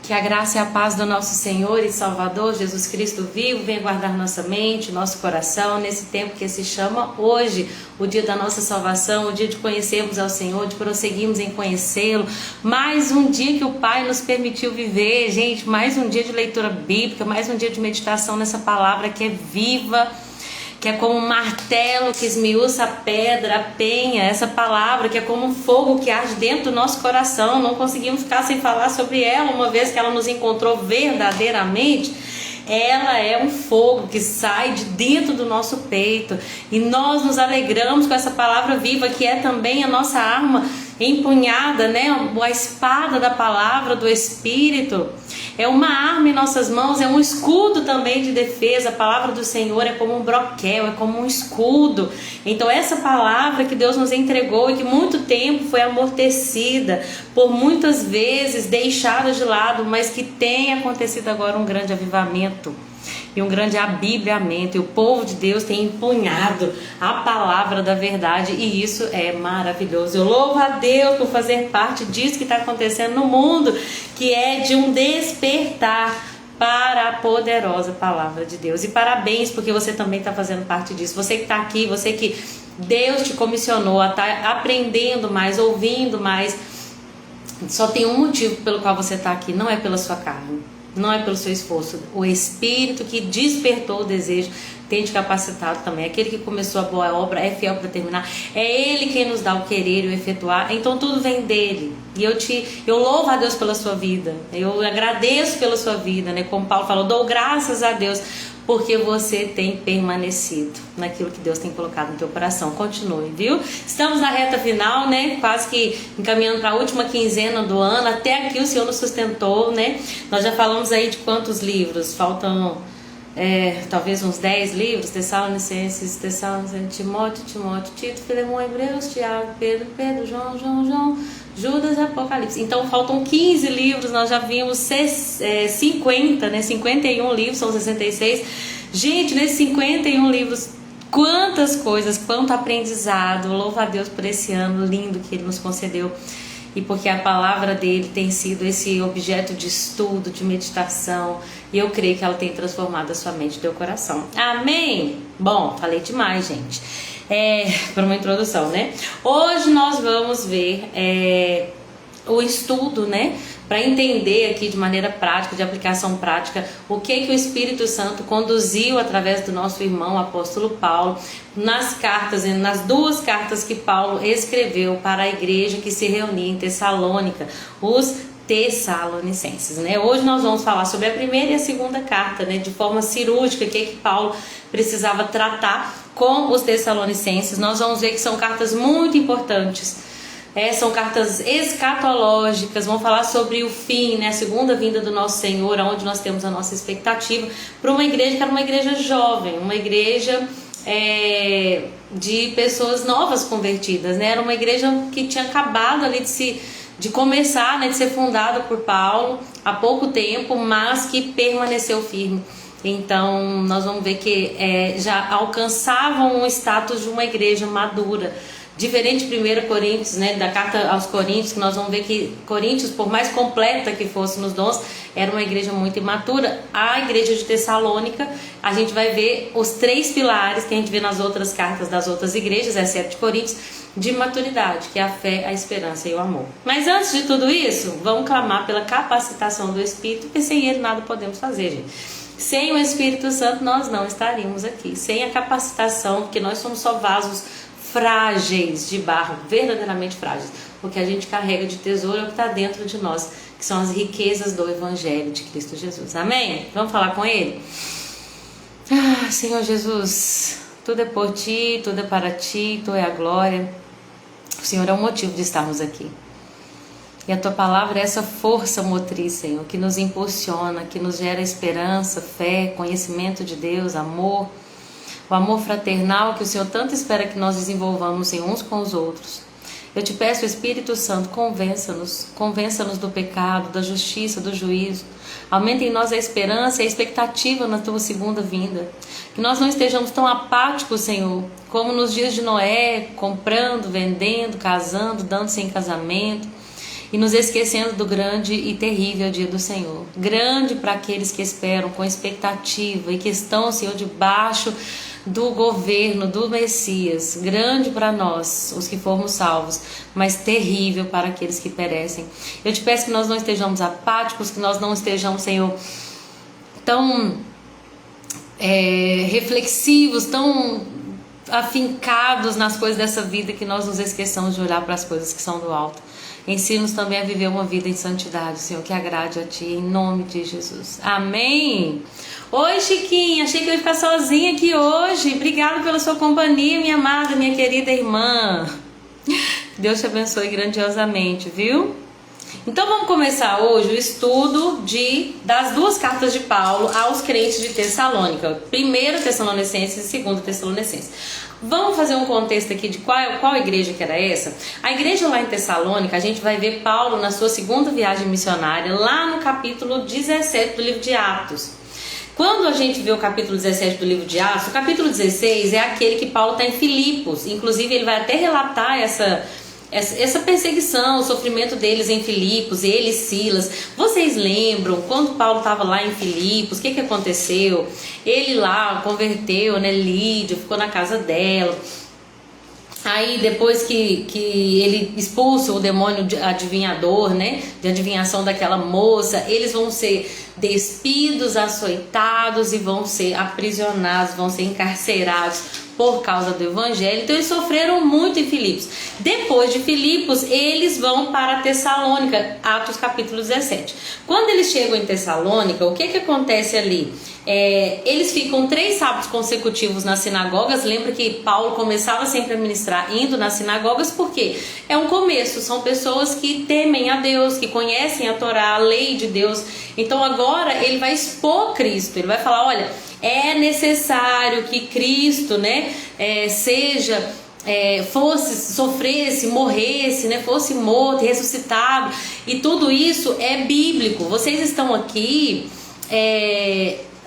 Que a graça e a paz do nosso Senhor e Salvador Jesus Cristo vivo venha guardar nossa mente, nosso coração nesse tempo que se chama hoje, o dia da nossa salvação, o dia de conhecermos ao Senhor, de prosseguirmos em conhecê-lo. Mais um dia que o Pai nos permitiu viver, gente, mais um dia de leitura bíblica, mais um dia de meditação nessa palavra que é viva, que é como um martelo que esmiuça a pedra, a penha, essa palavra que é como um fogo que arde dentro do nosso coração. Não conseguimos ficar sem falar sobre ela, uma vez que ela nos encontrou verdadeiramente. Ela é um fogo que sai de dentro do nosso peito e nós nos alegramos com essa palavra viva, que é também a nossa arma empunhada, né? A espada da palavra do Espírito. É uma arma em nossas mãos, é um escudo também de defesa. A palavra do Senhor é como um broquel, é como um escudo. Então essa palavra que Deus nos entregou e que muito tempo foi amortecida, por muitas vezes deixada de lado, mas que tem acontecido agora um grande avivamento e um grande abibriamento, e o povo de Deus tem empunhado a palavra da verdade, e isso é maravilhoso. Eu louvo a Deus por fazer parte disso que está acontecendo no mundo, que é de um despertar para a poderosa palavra de Deus. E parabéns, porque você também está fazendo parte disso. Você que está aqui, você que Deus te comissionou a estar aprendendo mais, ouvindo mais. Só tem um motivo pelo qual você está aqui, não é pela sua carne, não é pelo seu esforço. O Espírito que despertou o desejo tem te capacitado também. Aquele que começou a boa obra é fiel para terminar. É Ele quem nos dá o querer e o efetuar. Então tudo vem dele. E eu louvo a Deus pela sua vida. Eu agradeço pela sua vida, né? Como Paulo falou, dou graças a Deus porque você tem permanecido naquilo que Deus tem colocado no teu coração. Continue, viu? Estamos na reta final, né? Quase que encaminhando para a última quinzena do ano. Até aqui o Senhor nos sustentou, né? Nós já falamos aí de quantos livros? Faltam talvez uns 10 livros: Tessalonicenses, Timóteo, Tito, Filemão, Hebreus, Tiago, Pedro, João, Judas e Apocalipse. Então faltam 15 livros, nós já vimos 50, né? 51 livros, são 66. Gente, nesses 51 livros, quantas coisas, quanto aprendizado. Louvo a Deus por esse ano lindo que Ele nos concedeu. E porque a palavra dele tem sido esse objeto de estudo, de meditação. E eu creio que ela tem transformado a sua mente e o teu coração. Amém? Bom, falei demais, gente. Para uma introdução, né? Hoje nós vamos ver o estudo, né? Para entender aqui de maneira prática, de aplicação prática, o que o Espírito Santo conduziu através do nosso irmão o apóstolo Paulo nas duas cartas que Paulo escreveu para a igreja que se reunia em Tessalônica, os Tessalonicenses, né? Hoje nós vamos falar sobre a primeira e a segunda carta, né? De forma cirúrgica, o que Paulo precisava tratar com os Tessalonicenses. Nós vamos ver que são cartas muito importantes. São cartas escatológicas, vão falar sobre o fim, né, a segunda vinda do nosso Senhor, onde nós temos a nossa expectativa, para uma igreja que era uma igreja jovem, uma igreja de pessoas novas convertidas, né? Era uma igreja que tinha acabado ali de começar, né, de ser fundada por Paulo há pouco tempo, mas que permaneceu firme. Então nós vamos ver que já alcançavam um status de uma igreja madura. Diferente de 1 Coríntios, né, da carta aos Coríntios, que nós vamos ver que Coríntios, por mais completa que fosse nos dons, era uma igreja muito imatura. A igreja de Tessalônica, a gente vai ver os 3 pilares que a gente vê nas outras cartas das outras igrejas, exceto de Coríntios, de maturidade, que é a fé, a esperança e o amor. Mas antes de tudo isso, vamos clamar pela capacitação do Espírito, porque sem ele nada podemos fazer, gente. Sem o Espírito Santo nós não estaríamos aqui. Sem a capacitação, porque nós somos só vasos frágeis de barro, verdadeiramente frágeis. O que a gente carrega de tesouro é o que está dentro de nós, que são as riquezas do Evangelho de Cristo Jesus. Amém? Vamos falar com Ele? Senhor Jesus, tudo é por Ti, tudo é para Ti, Tu é a glória. O Senhor é o motivo de estarmos aqui. E a Tua palavra é essa força motriz, Senhor, que nos impulsiona, que nos gera esperança, fé, conhecimento de Deus, amor. O amor fraternal que o Senhor tanto espera que nós desenvolvamos em uns com os outros. Eu te peço, Espírito Santo, convença-nos do pecado, da justiça, do juízo. Aumenta em nós a esperança e a expectativa na Tua segunda vinda. Que nós não estejamos tão apáticos, Senhor, como nos dias de Noé, comprando, vendendo, casando, dando-se em casamento. e nos esquecendo do grande e terrível dia do Senhor. Grande para aqueles que esperam com expectativa e que estão, Senhor, debaixo do governo do Messias. Grande para nós, os que formos salvos, mas terrível para aqueles que perecem. Eu te peço que nós não estejamos apáticos, que nós não estejamos, Senhor, tão reflexivos, tão afincados nas coisas dessa vida, que nós nos esqueçamos de olhar para as coisas que são do alto. Ensina-nos também a viver uma vida em santidade, Senhor, que agrade a Ti, em nome de Jesus. Amém. Oi, Chiquinha, achei que eu ia ficar sozinha aqui hoje. Obrigada pela sua companhia, minha amada, minha querida irmã. Deus te abençoe grandiosamente, viu? Então vamos começar hoje o estudo das duas cartas de Paulo aos crentes de Tessalônica. 1 Tessalonicenses e 2 Tessalonicenses. Vamos fazer um contexto aqui de qual igreja que era essa? A igreja lá em Tessalônica, a gente vai ver Paulo na sua segunda viagem missionária, lá no capítulo 17 do livro de Atos. Quando a gente vê o capítulo 17 do livro de Atos, o capítulo 16 é aquele que Paulo está em Filipos. Inclusive ele vai até relatar essa perseguição, o sofrimento deles em Filipos, ele e Silas. Vocês lembram quando Paulo estava lá em Filipos, o que aconteceu? Ele lá converteu, né, Lídia, ficou na casa dela. Aí depois que ele expulsa o demônio adivinhador, né, de adivinhação daquela moça, eles vão ser despidos, açoitados e vão ser aprisionados, vão ser encarcerados por causa do evangelho. Então eles sofreram muito em Filipos. Depois de Filipos, eles vão para Tessalônica, Atos capítulo 17. Quando eles chegam em Tessalônica, o que acontece ali? Eles ficam 3 sábados consecutivos nas sinagogas. Lembra que Paulo começava sempre a ministrar indo nas sinagogas, porque é um começo, são pessoas que temem a Deus, que conhecem a Torá, a lei de Deus. Então agora ele vai expor Cristo, ele vai falar, olha, é necessário que Cristo, né, sofresse, morresse, né, fosse morto, ressuscitado, e tudo isso é bíblico. Vocês estão aqui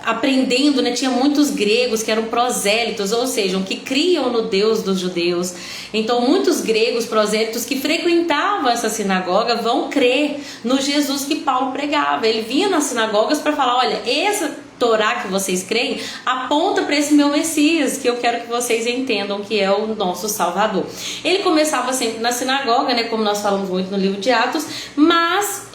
aprendendo, né? Tinha muitos gregos que eram prosélitos, ou seja, que criam no Deus dos judeus. Então muitos gregos prosélitos que frequentavam essa sinagoga vão crer no Jesus que Paulo pregava. Ele vinha nas sinagogas para falar, olha, essa Torá que vocês creem aponta para esse meu Messias, que eu quero que vocês entendam que é o nosso Salvador. Ele começava sempre na sinagoga, né, como nós falamos muito no livro de Atos,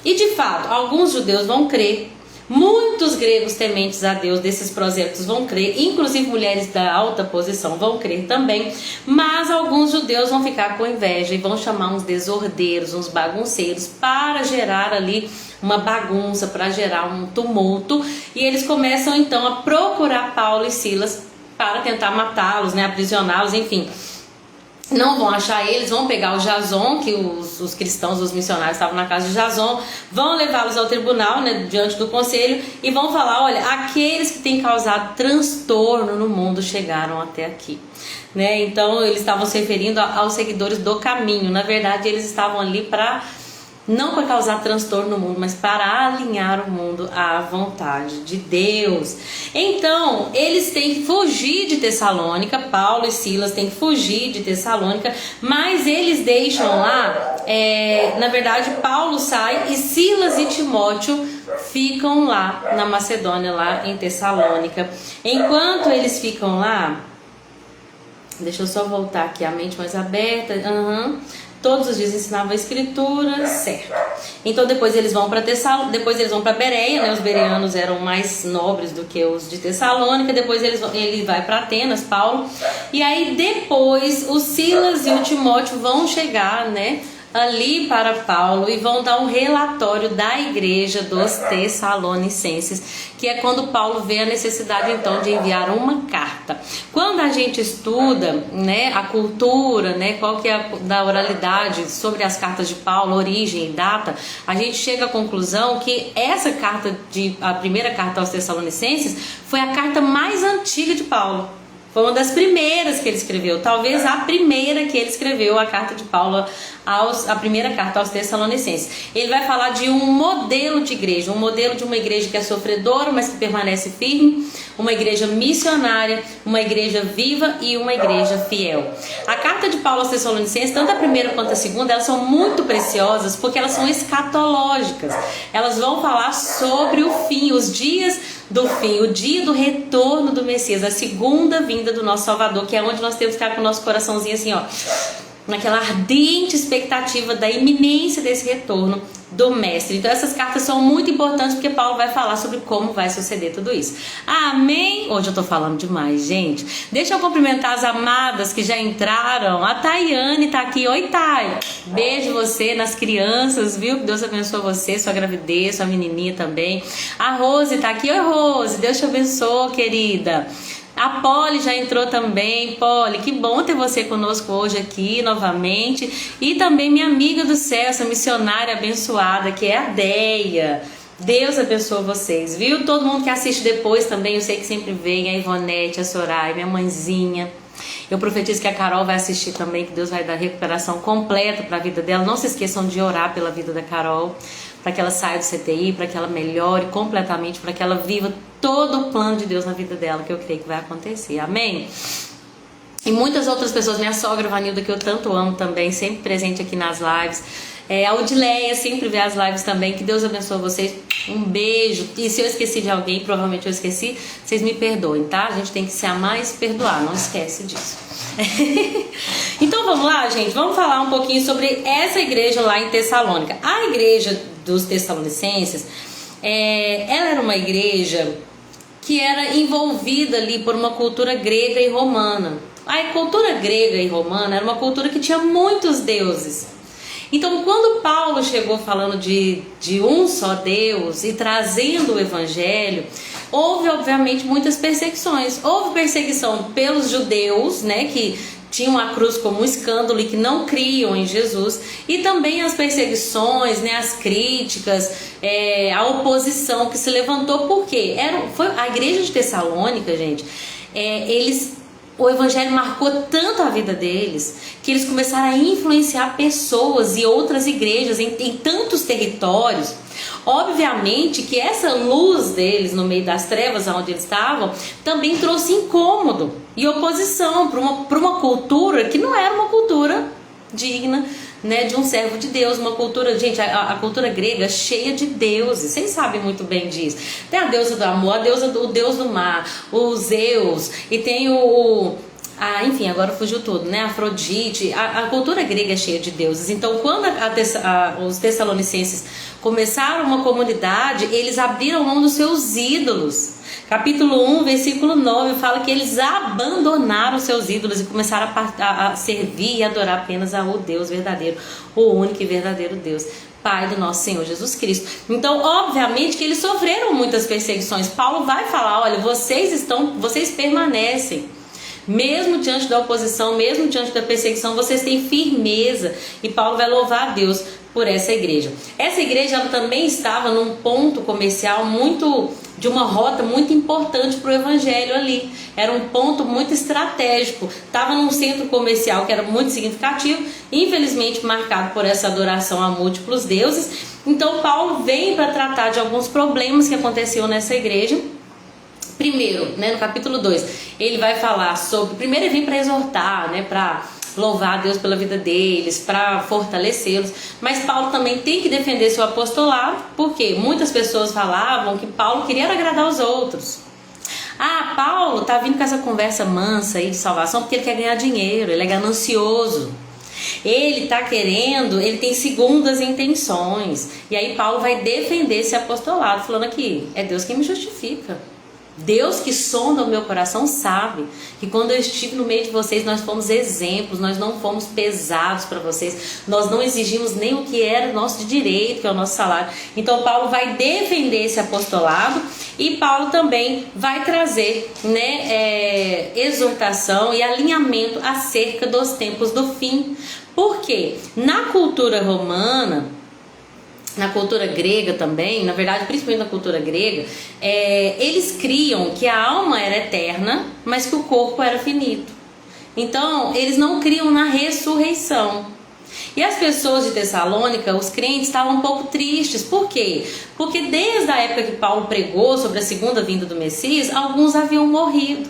e de fato, alguns judeus vão crer, muitos gregos tementes a Deus desses prosélitos vão crer, inclusive mulheres da alta posição vão crer também, mas alguns judeus vão ficar com inveja e vão chamar uns desordeiros, uns bagunceiros, para gerar ali uma bagunça, para gerar um tumulto, e eles começam então a procurar Paulo e Silas para tentar matá-los, né, aprisioná-los, enfim. Não vão achar eles, vão pegar o Jason, que os cristãos, os missionários estavam na casa de Jason, vão levá-los ao tribunal, né, diante do conselho, e vão falar, olha, aqueles que têm causado transtorno no mundo chegaram até aqui, né? Então eles estavam se referindo aos seguidores do caminho. Na verdade eles estavam ali não para causar transtorno no mundo, mas para alinhar o mundo à vontade de Deus. Então, eles têm que fugir de Tessalônica, Paulo e Silas têm que fugir de Tessalônica, mas eles deixam lá, na verdade, Paulo sai e Silas e Timóteo ficam lá na Macedônia, lá em Tessalônica. Enquanto eles ficam lá, deixa eu só voltar aqui, a mente mais aberta, todos os dias ensinavam a escritura, certo. Então depois eles vão para depois eles vão para Bereia, né? Os bereanos eram mais nobres do que os de Tessalônica. Depois ele vai para Atenas, Paulo. E aí depois o Silas e o Timóteo vão chegar, né, ali para Paulo e vão dar um relatório da igreja dos Tessalonicenses, que é quando Paulo vê a necessidade então de enviar uma carta. Quando a gente estuda, né, a cultura, né, qual que é da oralidade sobre as cartas de Paulo, origem e data, a gente chega à conclusão que essa carta, a primeira carta aos Tessalonicenses, foi a carta mais antiga de Paulo. Foi uma das primeiras que ele escreveu, talvez a primeira que ele escreveu, a carta de Paulo, a primeira carta aos Tessalonicenses. Ele vai falar de um modelo de igreja, um modelo de uma igreja que é sofredora, mas que permanece firme, uma igreja missionária, uma igreja viva e uma igreja fiel. A carta de Paulo aos Tessalonicenses, tanto a primeira quanto a segunda, elas são muito preciosas porque elas são escatológicas. Elas vão falar sobre o fim, os dias do fim, o dia do retorno do Messias, a segunda vinda do nosso Salvador, que é onde nós temos que ficar com o nosso coraçãozinho assim, ó, naquela ardente expectativa da iminência desse retorno do Mestre. Então essas cartas são muito importantes porque Paulo vai falar sobre como vai suceder tudo isso. Amém? Hoje eu tô falando demais, gente. Deixa eu cumprimentar as amadas que já entraram. A Tayane tá aqui. Oi, Thay. Beijo você nas crianças, viu? Que Deus abençoe você, sua gravidez, sua menininha também. A Rose tá aqui. Oi, Rose. Deus te abençoe, querida. A Polly já entrou também. Polly, que bom ter você conosco hoje aqui novamente. E também minha amiga do céu, essa missionária abençoada, que é a Deia. Deus abençoe vocês, viu? Todo mundo que assiste depois também, eu sei que sempre vem. A Ivonete, a Soraya, minha mãezinha. Eu profetizo que a Carol vai assistir também, que Deus vai dar recuperação completa para a vida dela. Não se esqueçam de orar pela vida da Carol, para que ela saia do CTI, para que ela melhore completamente, para que ela viva todo o plano de Deus na vida dela, que eu creio que vai acontecer. Amém? E muitas outras pessoas, minha sogra Vanilda, que eu tanto amo também, sempre presente aqui nas lives. A Odileia sempre vê as lives também. Que Deus abençoe vocês. Um beijo. E se eu esqueci de alguém, provavelmente eu esqueci, vocês me perdoem, tá? A gente tem que se amar e se perdoar, não esquece disso. Então vamos lá, gente. Vamos falar um pouquinho sobre essa igreja lá em Tessalônica. A igreja dos Tessalonicenses, ela era uma igreja que era envolvida ali por uma cultura grega e romana. A cultura grega e romana era uma cultura que tinha muitos deuses. Então, quando Paulo chegou falando de um só Deus e trazendo o evangelho, houve obviamente muitas perseguições. Houve perseguição pelos judeus, né, que tinham a cruz como um escândalo e que não criam em Jesus, e também as perseguições, né, as críticas, a oposição que se levantou, porque foi a igreja de Tessalônica, gente, o evangelho marcou tanto a vida deles que eles começaram a influenciar pessoas e outras igrejas em tantos territórios. Obviamente que essa luz deles no meio das trevas onde eles estavam também trouxe incômodo e oposição para uma cultura que não era uma cultura digna, né, de um servo de Deus. Uma cultura, gente, a cultura grega cheia de deuses, vocês sabem muito bem disso. Tem a deusa do amor, o deus do mar, o Zeus, e tem enfim, agora fugiu tudo, né? Afrodite. A cultura grega é cheia de deuses. Então, quando os Tessalonicenses começaram uma comunidade, eles abriram mão dos seus ídolos. Capítulo 1, versículo 9, fala que eles abandonaram seus ídolos e começaram a servir e adorar apenas ao Deus verdadeiro, o único e verdadeiro Deus, Pai do nosso Senhor Jesus Cristo. Então, obviamente que eles sofreram muitas perseguições. Paulo vai falar, olha, vocês permanecem. Mesmo diante da oposição, mesmo diante da perseguição, vocês têm firmeza. E Paulo vai louvar a Deus por essa igreja. Essa igreja ela também estava num ponto comercial de uma rota muito importante para o evangelho ali. Era um ponto muito estratégico. Estava num centro comercial que era muito significativo, infelizmente marcado por essa adoração a múltiplos deuses. Então Paulo vem para tratar de alguns problemas que aconteciam nessa igreja. Primeiro, né, no capítulo 2, ele vai falar sobre... Primeiro ele vem para exortar, né, para louvar a Deus pela vida deles, para fortalecê-los. Mas Paulo também tem que defender seu apostolado, porque muitas pessoas falavam que Paulo queria agradar os outros. Paulo tá vindo com essa conversa mansa aí de salvação porque ele quer ganhar dinheiro, ele é ganancioso. Ele tem segundas intenções. E aí Paulo vai defender esse apostolado, falando aqui, é Deus quem me justifica. Deus que sonda o meu coração sabe que quando eu estive no meio de vocês nós fomos exemplos, nós não fomos pesados para vocês, nós não exigimos nem o que era nosso de direito, que é o nosso salário. Então Paulo vai defender esse apostolado e Paulo também vai trazer, né, exortação e alinhamento acerca dos tempos do fim. Porque na cultura romana na cultura grega também, na verdade, principalmente na cultura grega, eles criam que a alma era eterna, mas que o corpo era finito. Então, eles não criam na ressurreição. E as pessoas de Tessalônica, os crentes, estavam um pouco tristes. Por quê? Porque desde a época que Paulo pregou sobre a segunda vinda do Messias, alguns haviam morrido.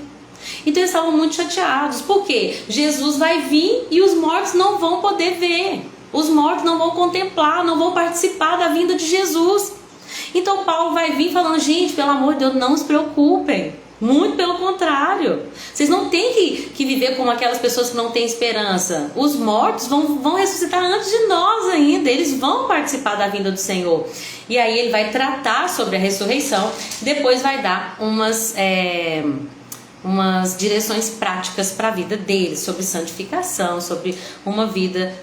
Então eles estavam muito chateados. Por quê? Jesus vai vir e os mortos não vão poder ver. Os mortos não vão contemplar, não vão participar da vinda de Jesus. Então Paulo vai vir falando, gente, pelo amor de Deus, não se preocupem. Muito pelo contrário. Vocês não têm que viver como aquelas pessoas que não têm esperança. Os mortos vão ressuscitar antes de nós ainda. Eles vão participar da vinda do Senhor. E aí ele vai tratar sobre a ressurreição. Depois vai dar umas direções práticas para a vida deles, sobre santificação, sobre uma vida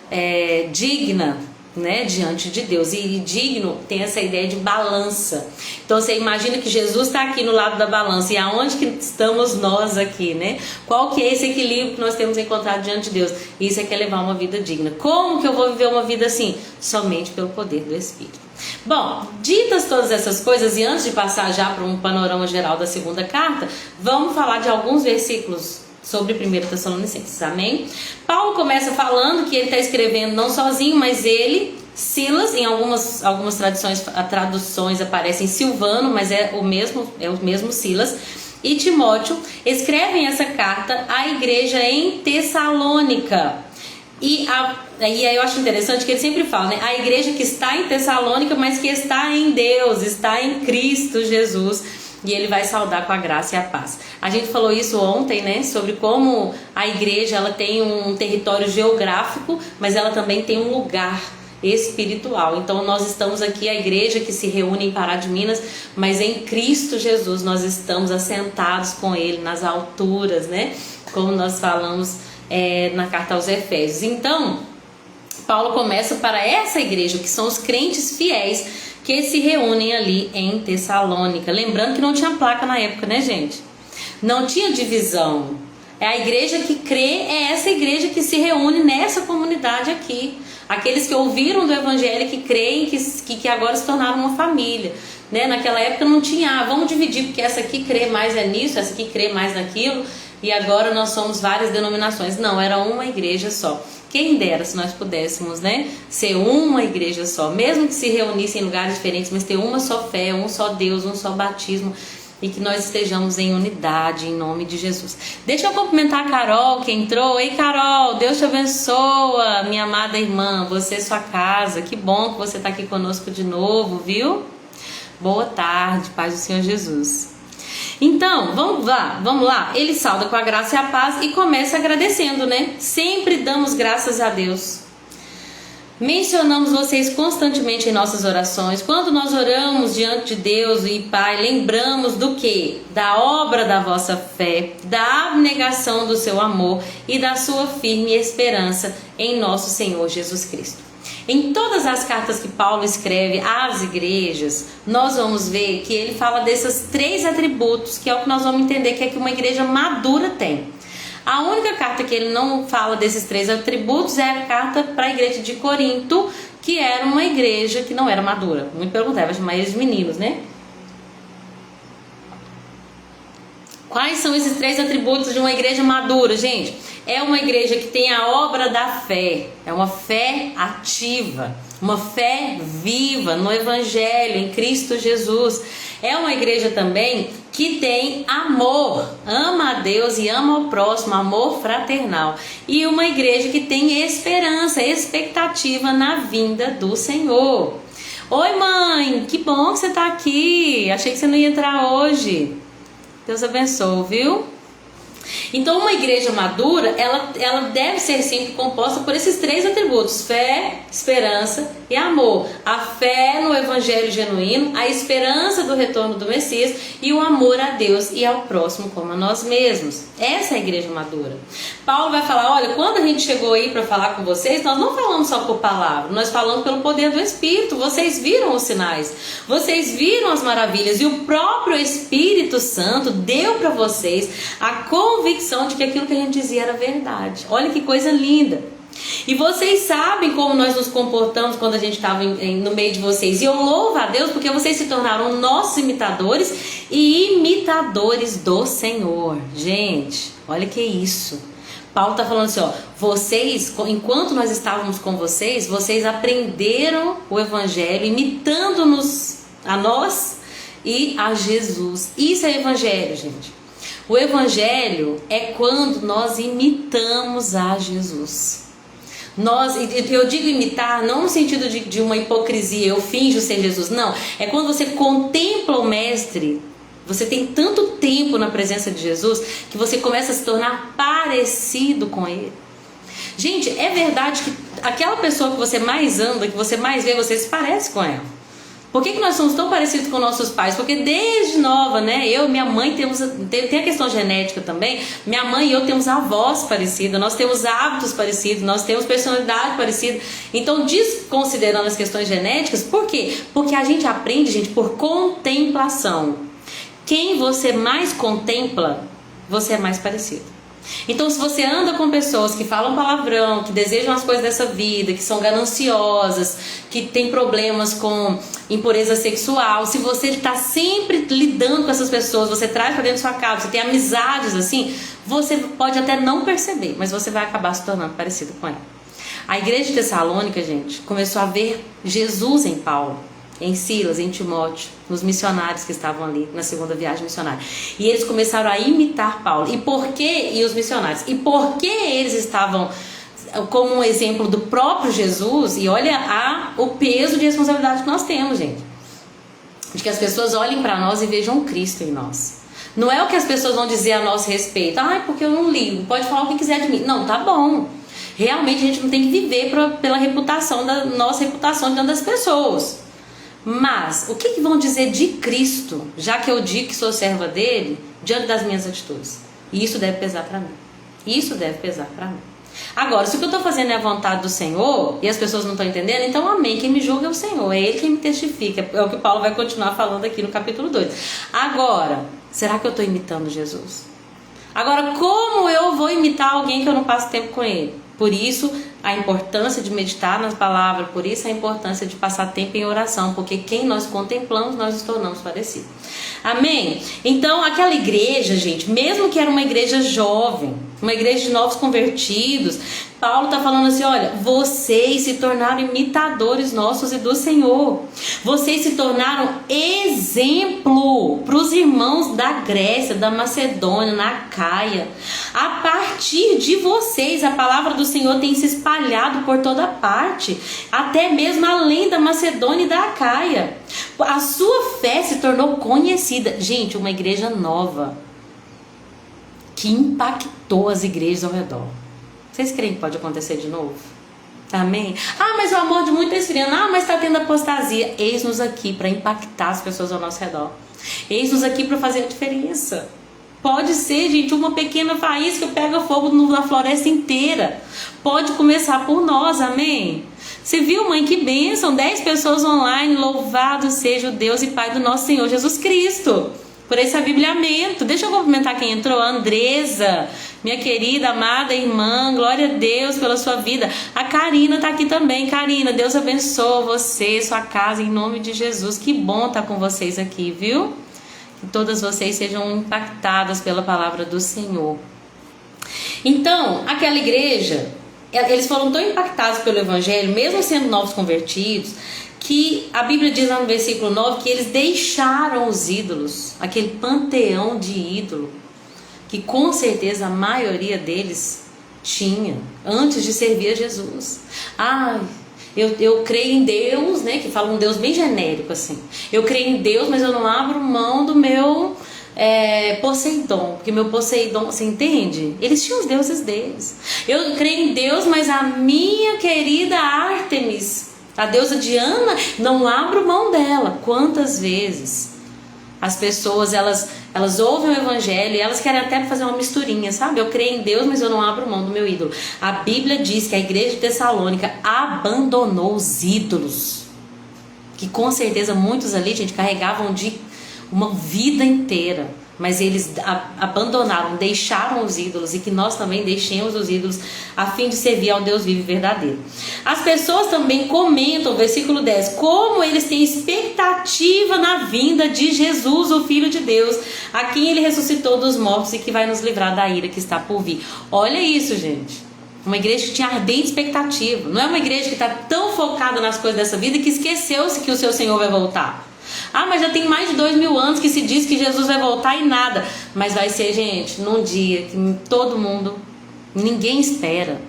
digna, né, diante de Deus. E digno tem essa ideia de balança. Então você imagina que Jesus está aqui no lado da balança. E aonde que estamos nós aqui, né? Qual que é esse equilíbrio que nós temos encontrado diante de Deus? Isso é que é levar uma vida digna. Como que eu vou viver uma vida assim? Somente pelo poder do Espírito. Bom, ditas todas essas coisas, e antes de passar já para um panorama geral da segunda carta, vamos falar de alguns versículos sobre 1 Tessalonicenses, amém? Paulo começa falando que ele está escrevendo não sozinho, mas ele, Silas, em algumas traduções aparecem Silvano, mas é o mesmo Silas, e Timóteo escrevem essa carta à igreja em Tessalônica. E aí eu acho interessante que ele sempre fala, né? A igreja que está em Tessalônica, mas que está em Deus, está em Cristo Jesus. E ele vai saudar com a graça e a paz. A gente falou isso ontem, né? Sobre como a igreja ela tem um território geográfico, mas ela também tem um lugar espiritual. Então nós estamos aqui, a igreja que se reúne em Pará de Minas, mas em Cristo Jesus nós estamos assentados com Ele nas alturas, né? Como nós falamos na carta aos Efésios. Então, Paulo começa para essa igreja, que são os crentes fiéis, que se reúnem ali em Tessalônica. Lembrando que não tinha placa na época, né, gente? Não tinha divisão. É a igreja que crê, é essa igreja que se reúne nessa comunidade aqui. Aqueles que ouviram do evangelho, que creem, que agora se tornaram uma família, né? Naquela época não tinha, vamos dividir, porque essa aqui crê mais nisso, essa aqui crê mais naquilo, e agora nós somos várias denominações. Não, era uma igreja só. Quem dera se nós pudéssemos, né, ser uma igreja só, mesmo que se reunissem em lugares diferentes, mas ter uma só fé, um só Deus, um só batismo, e que nós estejamos em unidade, em nome de Jesus. Deixa eu cumprimentar a Carol, que entrou. Ei, Carol, Deus te abençoa, minha amada irmã, você e sua casa. Que bom que você está aqui conosco de novo, viu? Boa tarde, paz do Senhor Jesus. Então, vamos lá. Ele sauda com a graça e a paz e começa agradecendo, né? Sempre damos graças a Deus. Mencionamos vocês constantemente em nossas orações. Quando nós oramos diante de Deus e Pai, lembramos do quê? Da obra da vossa fé, da abnegação do seu amor e da sua firme esperança em nosso Senhor Jesus Cristo. Em todas as cartas que Paulo escreve às igrejas, nós vamos ver que ele fala desses 3 atributos, que é o que nós vamos entender que uma igreja madura tem. A única carta que ele não fala desses 3 atributos é a carta para a igreja de Corinto, que era uma igreja que não era madura. Muito pelo contrário, vai chamar eles de meninos, né? Quais são esses 3 atributos de uma igreja madura, gente? É uma igreja que tem a obra da fé, é uma fé ativa, uma fé viva no Evangelho, em Cristo Jesus. É uma igreja também que tem amor, ama a Deus e ama ao próximo, amor fraternal. E uma igreja que tem esperança, expectativa na vinda do Senhor. Oi, mãe, que bom que você está aqui, achei que você não ia entrar hoje. Deus abençoe, viu? Então uma igreja madura, ela deve ser sempre composta por esses 3 atributos: fé, esperança e amor. A fé no evangelho genuíno, a esperança do retorno do Messias e o amor a Deus e ao próximo como a nós mesmos. Essa é a igreja madura. Paulo vai falar, olha, quando a gente chegou aí para falar com vocês, nós não falamos só por palavra, nós falamos pelo poder do Espírito. Vocês viram os sinais, vocês viram as maravilhas, e o próprio Espírito Santo deu para vocês a convicção de que aquilo que a gente dizia era verdade. Olha que coisa linda. E vocês sabem como nós nos comportamos quando a gente estava no meio de vocês. E eu louvo a Deus porque vocês se tornaram nossos imitadores e imitadores do Senhor. Gente, olha que isso. Paulo está falando assim, ó, vocês, enquanto nós estávamos com vocês, vocês aprenderam o Evangelho imitando-nos a nós e a Jesus. Isso é Evangelho, gente. O Evangelho é quando nós imitamos a Jesus. Eu digo imitar não no sentido de uma hipocrisia, eu finjo ser Jesus, não. É quando você contempla o Mestre, você tem tanto tempo na presença de Jesus que você começa a se tornar parecido com Ele. Gente, é verdade que aquela pessoa que você mais anda, que você mais vê, você se parece com ela. Por que nós somos tão parecidos com nossos pais? Porque desde nova, né? Eu e minha mãe tem a questão genética também. Minha mãe e eu temos a voz parecida, nós temos hábitos parecidos, nós temos personalidade parecida. Então, desconsiderando as questões genéticas, por quê? Porque a gente aprende, gente, por contemplação. Quem você mais contempla, você é mais parecido. Então, se você anda com pessoas que falam palavrão, que desejam as coisas dessa vida, que são gananciosas, que tem problemas com impureza sexual, se você está sempre lidando com essas pessoas, você traz para dentro da sua casa, você tem amizades assim, você pode até não perceber, mas você vai acabar se tornando parecido com ela. A igreja de Tessalônica, gente, começou a ver Jesus em Paulo, em Silas, em Timóteo, nos missionários que estavam ali na segunda viagem missionária. E eles começaram a imitar Paulo. E por que? E os missionários. E por que eles estavam como um exemplo do próprio Jesus? E olha o peso de responsabilidade que nós temos, gente. De que as pessoas olhem para nós e vejam Cristo em nós. Não é o que as pessoas vão dizer a nosso respeito. Porque eu não ligo. Pode falar o que quiser de mim. Não, tá bom. Realmente a gente não tem que viver pela reputação da nossa reputação diante das pessoas. Mas, o que vão dizer de Cristo, já que eu digo que sou serva dele, diante das minhas atitudes? E isso deve pesar para mim. Isso deve pesar para mim. Agora, se o que eu estou fazendo é a vontade do Senhor, e as pessoas não estão entendendo, então amém, quem me julga é o Senhor, é Ele quem me testifica. É o que Paulo vai continuar falando aqui no capítulo 2. Agora, será que eu estou imitando Jesus? Agora, como eu vou imitar alguém que eu não passo tempo com ele? Por isso, a importância de meditar nas palavras, por isso a importância de passar tempo em oração, porque quem nós contemplamos, nós nos tornamos parecidos. Amém? Então, aquela igreja, gente, mesmo que era uma igreja jovem, uma igreja de novos convertidos, Paulo está falando assim, olha, vocês se tornaram imitadores nossos e do Senhor. Vocês se tornaram exemplo para os irmãos da Grécia, da Macedônia, na Acaia. A partir de vocês, a palavra do Senhor tem se espalhado por toda parte, até mesmo além da Macedônia e da Acaia. A sua fé se tornou conhecida. Gente, uma igreja nova que impactou as igrejas ao redor. Vocês creem que pode acontecer de novo? Amém? Mas o amor de muito está esfriando. Mas está tendo apostasia. Eis-nos aqui para impactar as pessoas ao nosso redor. Eis-nos aqui para fazer a diferença. Pode ser, gente, uma pequena faísca que pega fogo na floresta inteira. Pode começar por nós, amém? Você viu, mãe? Que bênção. 10 pessoas online. Louvado seja o Deus e Pai do nosso Senhor Jesus Cristo. Por esse abibilhamento. Deixa eu cumprimentar quem entrou. A Andresa, minha querida, amada irmã. Glória a Deus pela sua vida. A Karina está aqui também. Karina, Deus abençoe você, sua casa, em nome de Jesus. Que bom estar com vocês aqui, viu? Que todas vocês sejam impactadas pela palavra do Senhor. Então, aquela igreja, eles foram tão impactados pelo Evangelho, mesmo sendo novos convertidos, que a Bíblia diz lá no versículo 9 que eles deixaram os ídolos, aquele panteão de ídolo, que com certeza a maioria deles tinha, antes de servir a Jesus. Eu creio em Deus, né? Que fala um Deus bem genérico assim. Eu creio em Deus, mas eu não abro mão do meu Poseidon, porque meu Poseidon, você entende? Eles tinham os deuses deles. Eu creio em Deus, mas a minha querida Ártemis, a deusa Diana, não abro mão dela. Quantas vezes as pessoas elas ouvem o Evangelho e elas querem até fazer uma misturinha, sabe? Eu creio em Deus, mas eu não abro mão do meu ídolo. A Bíblia diz que a igreja de Tessalônica abandonou os ídolos, que com certeza muitos ali, gente, carregavam de uma vida inteira, mas eles abandonaram, deixaram os ídolos, e que nós também deixemos os ídolos a fim de servir ao Deus vivo e verdadeiro. As pessoas também comentam, versículo 10, como eles têm expectativa na vinda de Jesus, o Filho de Deus, a quem ele ressuscitou dos mortos e que vai nos livrar da ira que está por vir. Olha isso, gente. Uma igreja que tinha ardente expectativa. Não é uma igreja que está tão focada nas coisas dessa vida que esqueceu-se que o seu Senhor vai voltar. Ah, mas já tem mais de 2000 anos que se diz que Jesus vai voltar e nada. Mas vai ser, gente, num dia que todo mundo, ninguém espera.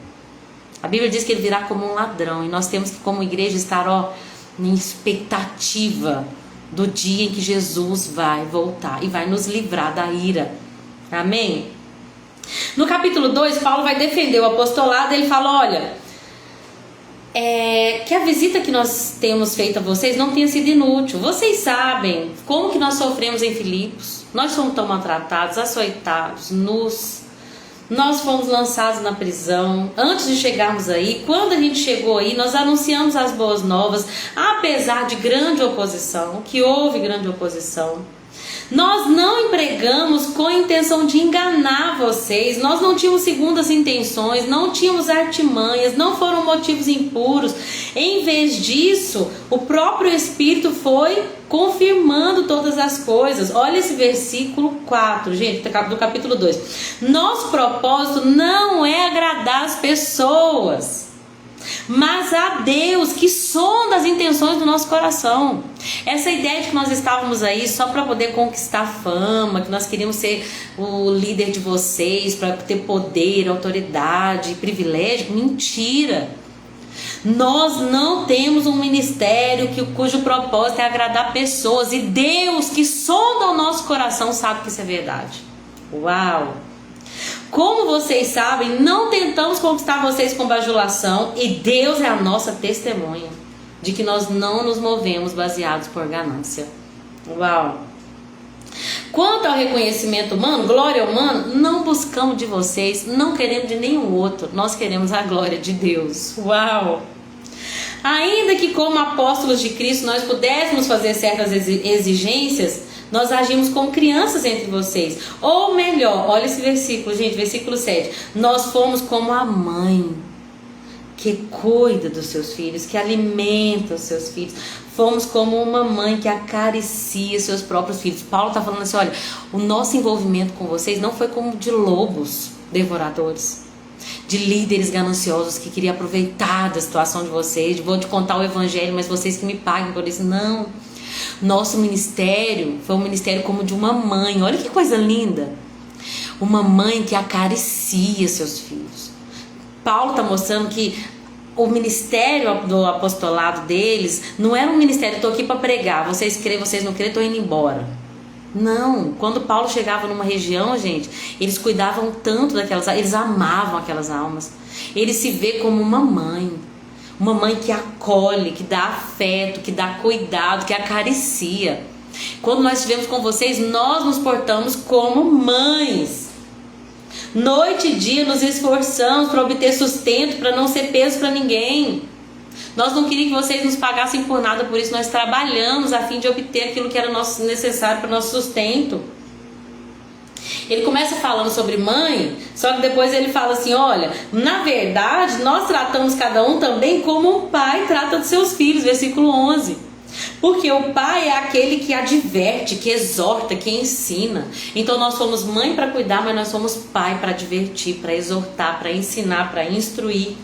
A Bíblia diz que ele virá como um ladrão. E nós temos que, como igreja, estar em expectativa do dia em que Jesus vai voltar e vai nos livrar da ira. Amém? No capítulo 2, Paulo vai defender o apostolado. Ele fala, olha, que a visita que nós temos feito a vocês não tenha sido inútil. Vocês sabem como que nós sofremos em Filipos. Nós fomos tão maltratados, açoitados, nus. Nós fomos lançados na prisão. Antes de chegarmos aí, quando a gente chegou aí, nós anunciamos as boas novas, apesar de grande oposição, que houve grande oposição. Nós não empregamos com a intenção de enganar vocês. Nós não tínhamos segundas intenções, não tínhamos artimanhas, não foram motivos impuros. Em vez disso, o próprio Espírito foi confirmando todas as coisas. Olha esse versículo 4, gente, do capítulo 2. Nosso propósito não é agradar as pessoas, mas a Deus que sonda as intenções do nosso coração. Essa ideia de que nós estávamos aí só para poder conquistar fama, que nós queríamos ser o líder de vocês, para ter poder, autoridade, privilégio, mentira. Nós não temos um ministério cujo propósito é agradar pessoas, e Deus que sonda o nosso coração sabe que isso é verdade. Uau! Como vocês sabem, não tentamos conquistar vocês com bajulação, e Deus é a nossa testemunha de que nós não nos movemos baseados por ganância. Uau! Quanto ao reconhecimento humano, glória humana, não buscamos de vocês, não queremos de nenhum outro, nós queremos a glória de Deus. Uau! Ainda que como apóstolos de Cristo nós pudéssemos fazer certas exigências, nós agimos como crianças entre vocês. Ou melhor, olha esse versículo, gente, versículo 7. Nós fomos como a mãe que cuida dos seus filhos, que alimenta os seus filhos. Fomos como uma mãe que acaricia seus próprios filhos. Paulo está falando assim, olha, o nosso envolvimento com vocês não foi como de lobos devoradores, de líderes gananciosos que queriam aproveitar da situação de vocês, vou te contar o evangelho, mas vocês que me paguem por isso. Não. Nosso ministério foi um ministério como de uma mãe. Olha que coisa linda. Uma mãe que acaricia seus filhos. Paulo está mostrando que o ministério do apostolado deles não era um ministério, estou aqui para pregar, vocês creem, vocês não creem, estou indo embora. Não, quando Paulo chegava numa região, gente, eles cuidavam tanto daquelas, eles amavam aquelas almas. Ele se vê como uma mãe que acolhe, que dá afeto, que dá cuidado, que acaricia. Quando nós estivemos com vocês, nós nos portamos como mães. Noite e dia nos esforçamos para obter sustento, para não ser peso para ninguém. Nós não queríamos que vocês nos pagassem por nada, por isso nós trabalhamos a fim de obter aquilo que era necessário para o nosso sustento. Ele começa falando sobre mãe, só que depois ele fala assim, olha, na verdade nós tratamos cada um também como um pai trata dos seus filhos, versículo 11. Porque o pai é aquele que adverte, que exorta, que ensina. Então nós somos mãe para cuidar, mas nós somos pai para advertir, para exortar, para ensinar, para instruir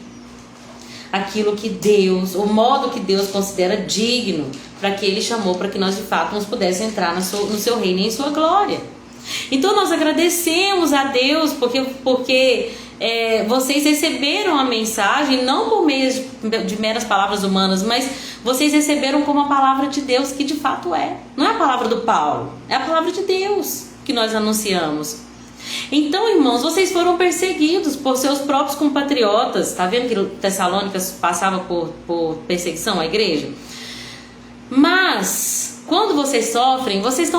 aquilo que Deus, o modo que Deus considera digno, para que Ele chamou, para que nós de fato nos pudéssemos entrar no seu reino e em sua glória. Então nós agradecemos a Deus porque vocês receberam a mensagem não por meio de meras palavras humanas, mas vocês receberam como a palavra de Deus, que de fato é. Não é a palavra do Paulo, é a palavra de Deus que nós anunciamos. Então, irmãos, vocês foram perseguidos por seus próprios compatriotas. Tá vendo que Tessalônica passava por perseguição à igreja? Mas quando vocês sofrem, vocês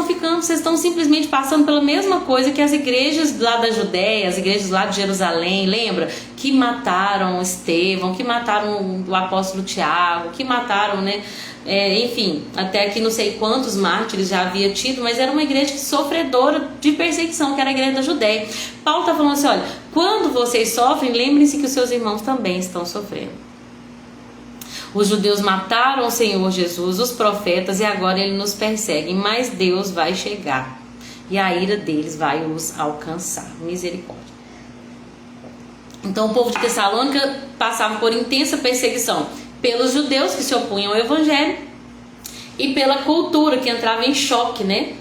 estão simplesmente passando pela mesma coisa que as igrejas lá da Judéia, as igrejas lá de Jerusalém, lembra? Que mataram Estevão, que mataram o apóstolo Tiago, que mataram, enfim, até que não sei quantos mártires já havia tido, mas era uma igreja sofredora de perseguição, que era a igreja da Judéia. Paulo está falando assim, olha, quando vocês sofrem, lembrem-se que os seus irmãos também estão sofrendo. Os judeus mataram o Senhor Jesus, os profetas, e agora ele nos persegue, mas Deus vai chegar e a ira deles vai os alcançar. Misericórdia. Então o povo de Tessalônica passava por intensa perseguição pelos judeus que se opunham ao evangelho e pela cultura que entrava em choque, né?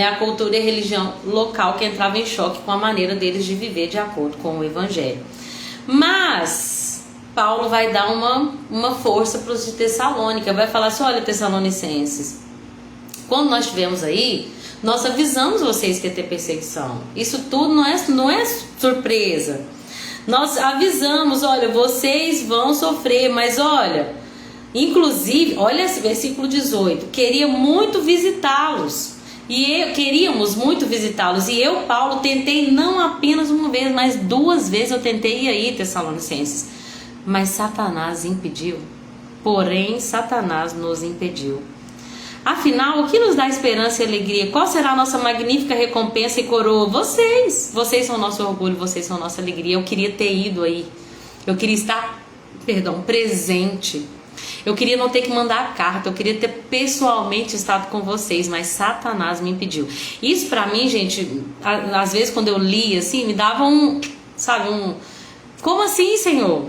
A cultura e a religião local que entrava em choque com a maneira deles de viver de acordo com o evangelho. Mas Paulo vai dar uma força para os de Tessalônica, vai falar assim, olha, Tessalonicenses, quando nós estivemos aí, nós avisamos vocês que ia ter perseguição. Isso tudo não é surpresa. Nós avisamos, olha, vocês vão sofrer, mas olha, inclusive, olha esse versículo 18, queríamos muito visitá-los, e eu, Paulo, tentei não apenas uma vez, mas 2 vezes eu tentei ir aí, Tessalonicenses, mas Satanás impediu, porém Satanás nos impediu. Afinal, o que nos dá esperança e alegria? Qual será a nossa magnífica recompensa e coroa? Vocês são nosso orgulho, vocês são nossa alegria. Eu queria ter ido aí, eu queria estar, presente. Eu queria não ter que mandar carta, eu queria ter pessoalmente estado com vocês, mas Satanás me impediu. Isso pra mim, gente, às vezes quando eu li assim, me dava como assim, Senhor?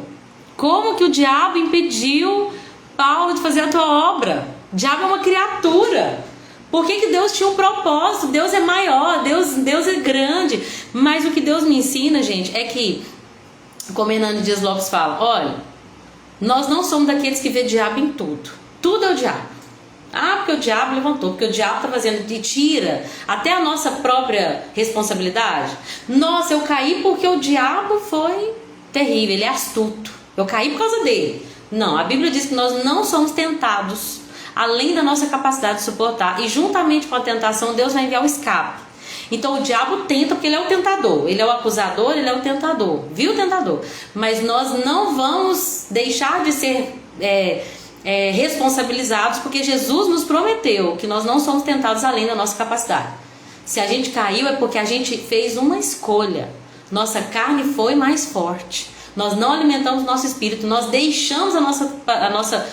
Como que o diabo impediu Paulo de fazer a tua obra? O diabo é uma criatura. Por que Deus tinha um propósito? Deus é maior, Deus é grande. Mas o que Deus me ensina, gente, é que, como Hernando Dias Lopes fala, olha, nós não somos daqueles que vê diabo em tudo. Tudo é o diabo. Porque o diabo levantou, porque o diabo está fazendo, e tira até a nossa própria responsabilidade. Nossa, eu caí porque o diabo foi terrível, ele é astuto. Eu caí por causa dele. Não, a Bíblia diz que nós não somos tentados além da nossa capacidade de suportar, e juntamente com a tentação Deus vai enviar o escape. Então o diabo tenta porque ele é o tentador, ele é o acusador, ele é o tentador, viu, tentador? Mas nós não vamos deixar de ser responsabilizados, porque Jesus nos prometeu que nós não somos tentados além da nossa capacidade. Se a gente caiu é porque a gente fez uma escolha, nossa carne foi mais forte, nós não alimentamos o nosso espírito, nós deixamos a nossa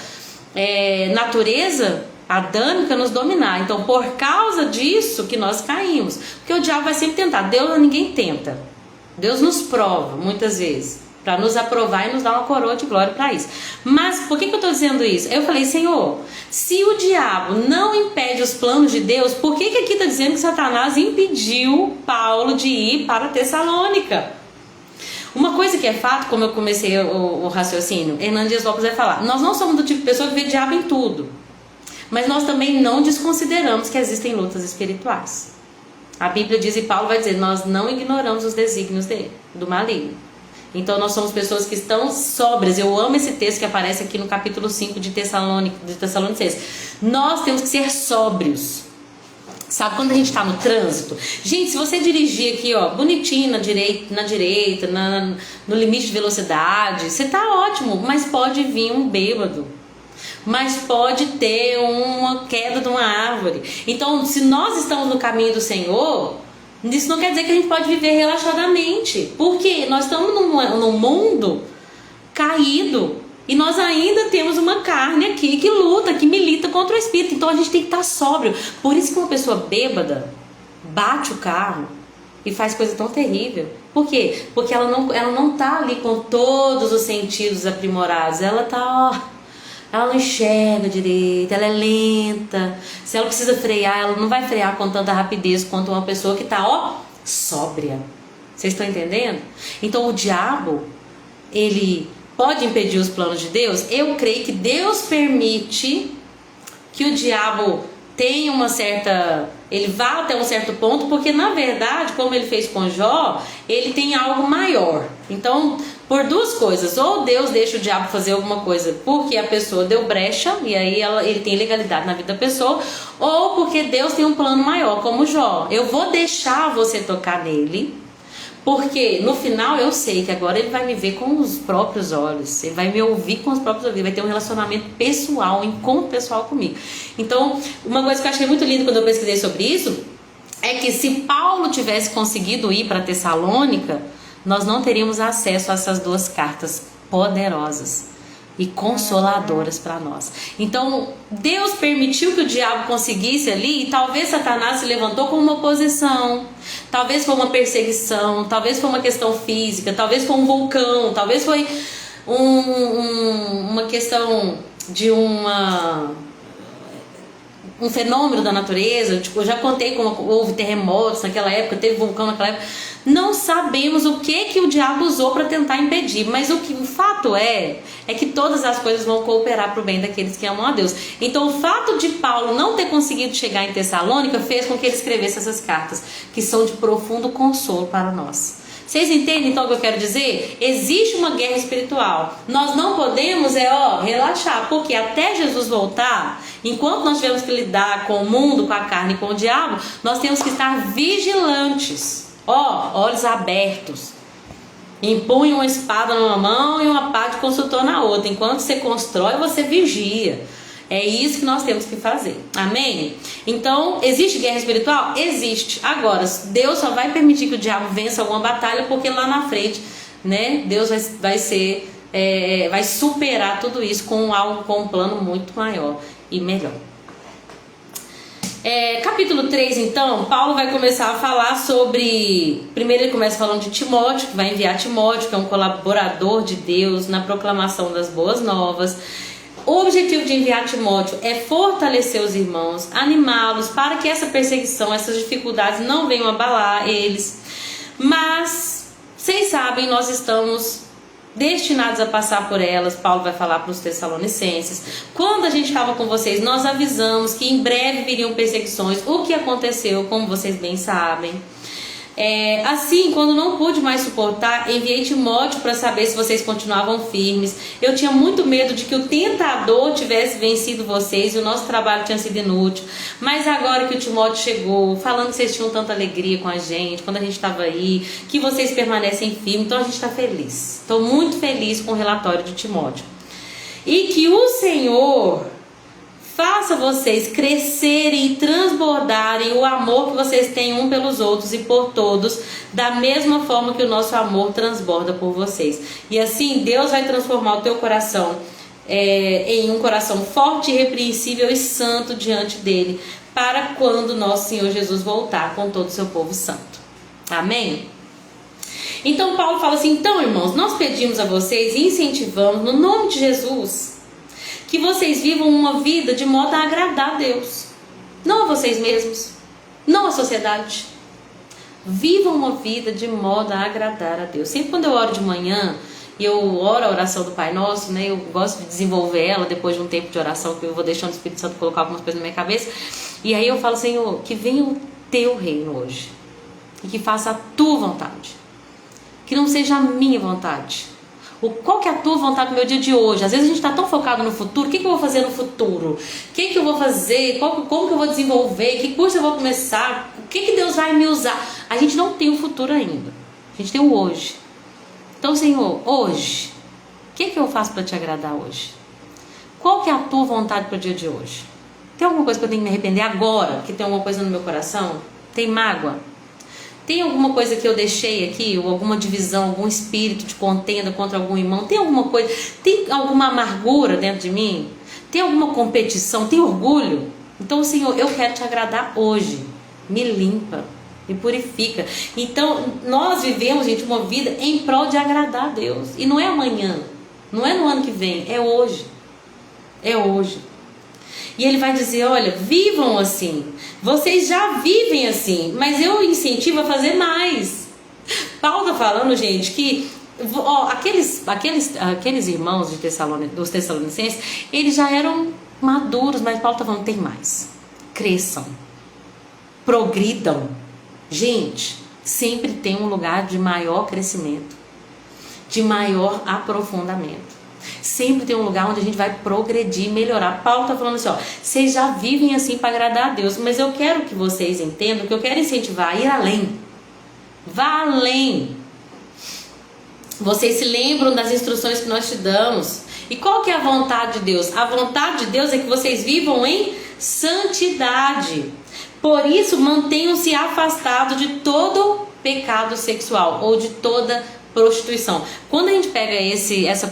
natureza adâmica nos dominar. Então por causa disso que nós caímos, porque o diabo vai sempre tentar. Deus ninguém tenta, Deus nos prova muitas vezes para nos aprovar e nos dar uma coroa de glória para isso. Mas por que eu estou dizendo isso? Eu falei, Senhor, se o diabo não impede os planos de Deus, por que aqui está dizendo que Satanás impediu Paulo de ir para Tessalônica? Uma coisa que é fato, como eu comecei o raciocínio, Hernando Dias Lopes vai falar, nós não somos do tipo de pessoa que vê diabo em tudo, mas nós também não desconsideramos que existem lutas espirituais. A Bíblia diz, e Paulo vai dizer, nós não ignoramos os desígnios do maligno. Então nós somos pessoas que estão sóbrias. Eu amo esse texto que aparece aqui no capítulo 5 de Tessalonicenses. Nós temos que ser sóbrios. Sabe quando a gente está no trânsito? Gente, se você dirigir aqui, ó, bonitinho na direita, no limite de velocidade, você tá ótimo, mas pode vir um bêbado, mas pode ter uma queda de uma árvore. Então, se nós estamos no caminho do Senhor, isso não quer dizer que a gente pode viver relaxadamente, porque nós estamos num mundo caído. E nós ainda temos uma carne aqui que luta, que milita contra o espírito. Então a gente tem que estar sóbrio. Por isso que uma pessoa bêbada bate o carro e faz coisa tão terrível. Por quê? Porque ela não tá ali com todos os sentidos aprimorados. Ela não enxerga direito, ela é lenta. Se ela precisa frear, ela não vai frear com tanta rapidez quanto uma pessoa que tá, sóbria. Vocês estão entendendo? Então o diabo, ele pode impedir os planos de Deus? Eu creio que Deus permite que o diabo tenha ele vá até um certo ponto, porque na verdade, como ele fez com Jó, ele tem algo maior. Então, por 2 coisas, ou Deus deixa o diabo fazer alguma coisa porque a pessoa deu brecha, e aí ele tem legalidade na vida da pessoa, ou porque Deus tem um plano maior, como Jó. Eu vou deixar você tocar nele, Porque no final eu sei que agora ele vai me ver com os próprios olhos, ele vai me ouvir com os próprios ouvidos, vai ter um relacionamento pessoal, um encontro pessoal comigo. Então, uma coisa que eu achei muito linda quando eu pesquisei sobre isso é que se Paulo tivesse conseguido ir para Tessalônica, nós não teríamos acesso a essas duas cartas poderosas e consoladoras para nós. Então Deus permitiu que o diabo conseguisse ali, e talvez Satanás se levantou com uma oposição, talvez foi uma perseguição, talvez foi uma questão física, talvez foi um vulcão, talvez foi uma questão de um fenômeno da natureza. Tipo, eu já contei como houve terremotos naquela época, teve vulcão naquela época. Não sabemos o que o diabo usou para tentar impedir, mas o fato é que todas as coisas vão cooperar para o bem daqueles que amam a Deus. Então o fato de Paulo não ter conseguido chegar em Tessalônica fez com que ele escrevesse essas cartas, que são de profundo consolo para nós. Vocês entendem então o que eu quero dizer? Existe uma guerra espiritual. Nós não podemos relaxar, porque até Jesus voltar, enquanto nós tivermos que lidar com o mundo, com a carne e com o diabo, nós temos que estar vigilantes, olhos abertos. Empunha uma espada numa mão e uma pá de construtor na outra. Enquanto você constrói, você vigia. É isso que nós temos que fazer. Amém? Então, existe guerra espiritual? Existe. Agora, Deus só vai permitir que o diabo vença alguma batalha, porque lá na frente, né, Deus vai superar tudo isso com um plano muito maior e melhor. Capítulo 3, então, Paulo vai começar a falar sobre... Primeiro ele começa falando de Timóteo, que vai enviar Timóteo, que é um colaborador de Deus na proclamação das boas novas. O objetivo de enviar Timóteo é fortalecer os irmãos, animá-los para que essa perseguição, essas dificuldades não venham abalar eles. Mas, vocês sabem, nós estamos destinados a passar por elas. Paulo vai falar para os Tessalonicenses. Quando a gente estava com vocês, nós avisamos que em breve viriam perseguições. O que aconteceu, como vocês bem sabem. Assim, quando não pude mais suportar, enviei Timóteo para saber se vocês continuavam firmes. Eu tinha muito medo de que o tentador tivesse vencido vocês e o nosso trabalho tinha sido inútil. Mas agora que o Timóteo chegou, falando que vocês tinham tanta alegria com a gente, quando a gente estava aí, que vocês permanecem firmes, então a gente está feliz. Estou muito feliz com o relatório de Timóteo. E que o Senhor faça vocês crescerem e transbordarem o amor que vocês têm um pelos outros e por todos, da mesma forma que o nosso amor transborda por vocês. E assim Deus vai transformar o teu coração em um coração forte, irrepreensível e santo diante dele, para quando nosso Senhor Jesus voltar com todo o seu povo santo. Amém? Então Paulo fala assim: então, irmãos, nós pedimos a vocês e incentivamos no nome de Jesus que vocês vivam uma vida de modo a agradar a Deus, não a vocês mesmos, não a sociedade. Vivam uma vida de modo a agradar a Deus. Sempre quando eu oro de manhã e eu oro a oração do Pai Nosso, né, eu gosto de desenvolver ela depois de um tempo de oração, que eu vou deixando o Espírito Santo colocar algumas coisas na minha cabeça. E aí eu falo: Senhor, que venha o teu reino hoje e que faça a tua vontade, que não seja a minha vontade. Qual que é a tua vontade no meu dia de hoje? Às vezes a gente está tão focado no futuro. O que eu vou fazer no futuro? O que eu vou fazer? Como que eu vou desenvolver? Que curso eu vou começar? O que Deus vai me usar? A gente não tem o futuro ainda. A gente tem o hoje. Então, Senhor, hoje, o que eu faço para te agradar hoje? Qual que é a tua vontade para o dia de hoje? Tem alguma coisa que eu tenho que me arrepender agora? Que tem alguma coisa no meu coração? Tem mágoa? Tem alguma coisa que eu deixei aqui, ou alguma divisão, algum espírito de contenda contra algum irmão? Tem alguma coisa, tem alguma amargura dentro de mim? Tem alguma competição? Tem orgulho? Então, Senhor, eu quero te agradar hoje. Me limpa, me purifica. Então, nós vivemos, gente, uma vida em prol de agradar a Deus. E não é amanhã, não é no ano que vem, é hoje. É hoje. E ele vai dizer: olha, vivam assim. Vocês já vivem assim, mas eu incentivo a fazer mais. Paulo está falando, gente, que aqueles irmãos dos Tessalonicenses, eles já eram maduros, mas Paulo está falando: tem mais. Cresçam. Progridam. Gente, sempre tem um lugar de maior crescimento, de maior aprofundamento. Sempre tem um lugar onde a gente vai progredir, melhorar. Paulo está falando assim: vocês já vivem assim para agradar a Deus, mas eu quero que vocês entendam que eu quero incentivar a ir além. Vá além. Vocês se lembram das instruções que nós te damos? E qual que é a vontade de Deus? A vontade de Deus é que vocês vivam em santidade. Por isso, mantenham-se afastados de todo pecado sexual ou de toda prostituição. Quando a gente pega essa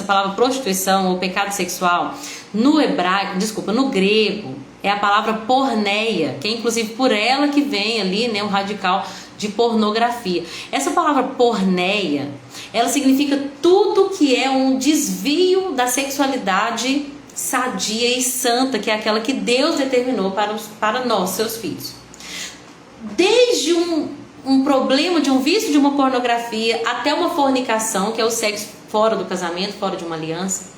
palavra prostituição ou pecado sexual, no grego, é a palavra porneia, que é inclusive por ela que vem ali, né, o radical de pornografia. Essa palavra porneia, ela significa tudo que é um desvio da sexualidade sadia e santa, que é aquela que Deus determinou para nós, seus filhos. Desde um problema de um vício de uma pornografia até uma fornicação, que é o sexo fora do casamento, fora de uma aliança,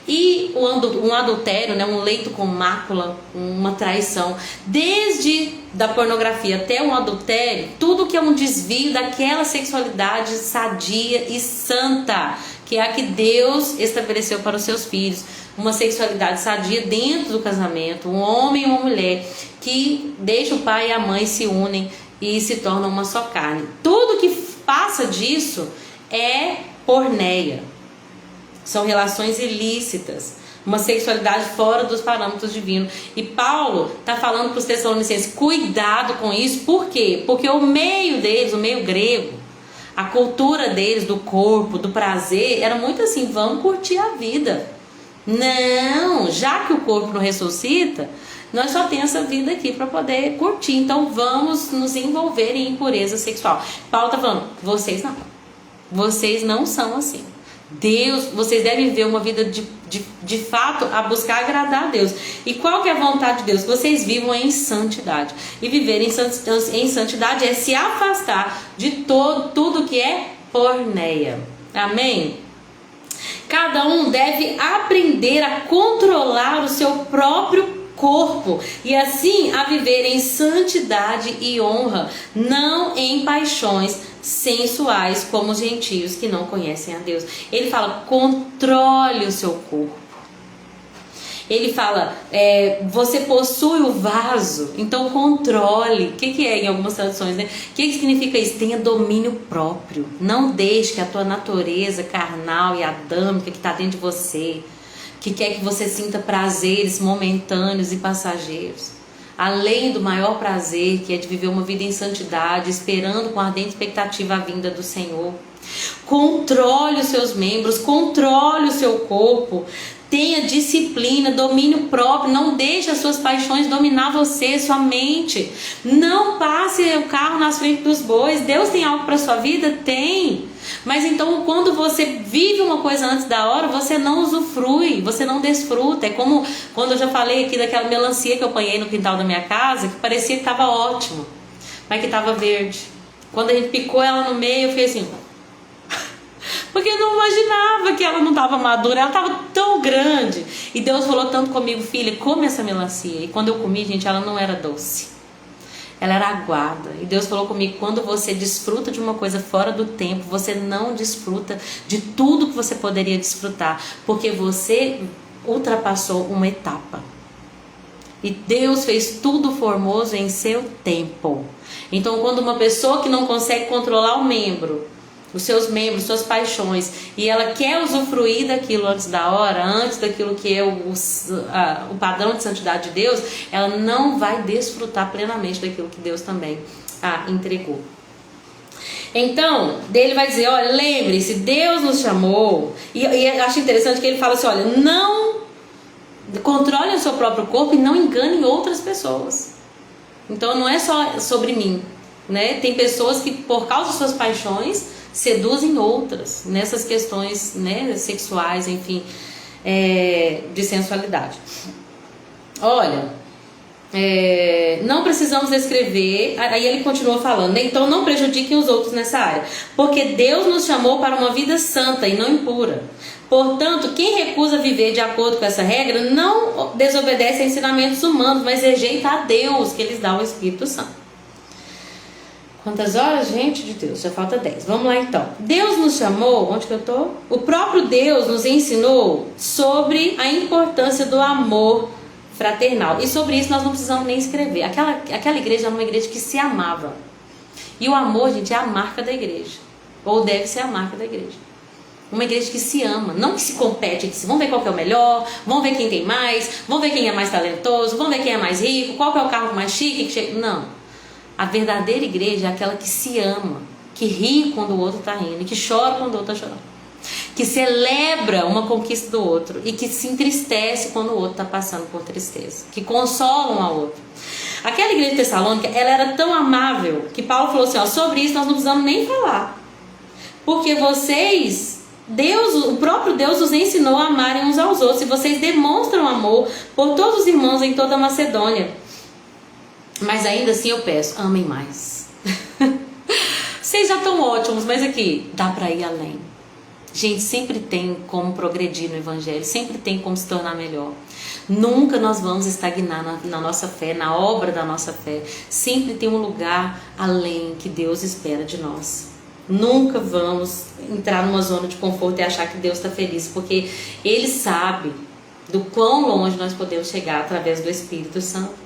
e um adultério, né, um leito com mácula, uma traição. Desde da pornografia até um adultério, tudo que é um desvio daquela sexualidade sadia e santa, que é a que Deus estabeleceu para os seus filhos. Uma sexualidade sadia dentro do casamento, um homem e uma mulher que deixa o pai e a mãe se unem e se tornam uma só carne. Tudo que passa disso é porneia. São relações ilícitas, uma sexualidade fora dos parâmetros divinos. E Paulo está falando para os Tessalonicenses, cuidado com isso. Por quê? Porque o meio deles, o meio grego, a cultura deles, do corpo, do prazer, era muito assim, vamos curtir a vida. Não, já que o corpo não ressuscita, nós só temos essa vida aqui para poder curtir. Então vamos nos envolver em impureza sexual. Paulo está falando, vocês não são assim. Deus, vocês devem viver uma vida de fato a buscar agradar a Deus. E qual que é a vontade de Deus? Que vocês vivam em santidade. E viver em santidade é se afastar de tudo que é porneia. Amém? Cada um deve aprender a controlar o seu próprio corpo e assim a viver em santidade e honra, não em paixões sensuais como os gentios que não conhecem a Deus. Ele fala, controle o seu corpo. Ele fala, você possui o vaso, então controle. O que é em algumas traduções, né? O que significa isso? Tenha domínio próprio. Não deixe que a tua natureza carnal e adâmica que está dentro de você, que quer que você sinta prazeres momentâneos e passageiros, além do maior prazer, que é de viver uma vida em santidade, esperando com ardente expectativa a vinda do Senhor. Controle os seus membros, controle o seu corpo, tenha disciplina, domínio próprio, não deixe as suas paixões dominar você, sua mente. Não passe o carro nas frente dos bois. Deus tem algo para sua vida? Tem. Mas então quando você vive uma coisa antes da hora, você não usufrui, você não desfruta. É como quando eu já falei aqui daquela melancia que eu apanhei no quintal da minha casa, que parecia que estava ótimo, mas que estava verde. Quando a gente picou ela no meio, eu fiquei assim, porque eu não imaginava que ela não estava madura, ela estava tão grande. E Deus falou tanto comigo, filha, come essa melancia. E quando eu comi, gente, ela não era doce, ela era aguada. E Deus falou comigo, quando você desfruta de uma coisa fora do tempo, você não desfruta de tudo que você poderia desfrutar, porque você ultrapassou uma etapa. E Deus fez tudo formoso em seu tempo. Então quando uma pessoa que não consegue controlar o membro, os seus membros, suas paixões, e ela quer usufruir daquilo antes da hora, antes daquilo que é o padrão de santidade de Deus, ela não vai desfrutar plenamente daquilo que Deus também entregou. Então, ele vai dizer, olha, lembre-se, Deus nos chamou, e eu acho interessante que ele fala assim, olha, não controle o seu próprio corpo e não engane outras pessoas. Então não é só sobre mim, né? Tem pessoas que por causa de suas paixões seduzem outras nessas questões, né, sexuais, enfim, de sensualidade. Olha, não precisamos escrever. Aí ele continua falando, né? Então não prejudiquem os outros nessa área, porque Deus nos chamou para uma vida santa e não impura. Portanto, quem recusa viver de acordo com essa regra não desobedece a ensinamentos humanos, mas rejeita a Deus, que eles dão o Espírito Santo. Quantas horas, gente de Deus? Já falta 10. Vamos lá então. Deus nos chamou, onde que eu tô? O próprio Deus nos ensinou sobre a importância do amor fraternal. E sobre isso nós não precisamos nem escrever. Aquela igreja era uma igreja que se amava. E o amor, gente, é a marca da igreja. ou deve ser a marca da igreja. Uma igreja que se ama, não que se compete, que se vamos ver qual que é o melhor, vamos ver quem tem mais, vamos ver quem é mais talentoso, vamos ver quem é mais rico, qual que é o carro mais chique. Não. A verdadeira igreja é aquela que se ama, que ri quando o outro está rindo, e que chora quando o outro está chorando, que celebra uma conquista do outro e que se entristece quando o outro está passando por tristeza, que consola um ao outro. Aquela igreja de Tessalônica, ela era tão amável que Paulo falou assim, ó, sobre isso nós não precisamos nem falar, porque vocês, Deus, o próprio Deus os ensinou a amarem uns aos outros, e vocês demonstram amor por todos os irmãos em toda a Macedônia. Mas ainda assim eu peço, amem mais. Vocês já estão ótimos, mas aqui dá para ir além. Gente, sempre tem como progredir no evangelho, sempre tem como se tornar melhor. Nunca nós vamos estagnar na nossa fé, na obra da nossa fé. Sempre tem um lugar além que Deus espera de nós. Nunca vamos entrar numa zona de conforto e achar que Deus está feliz, porque Ele sabe do quão longe nós podemos chegar através do Espírito Santo.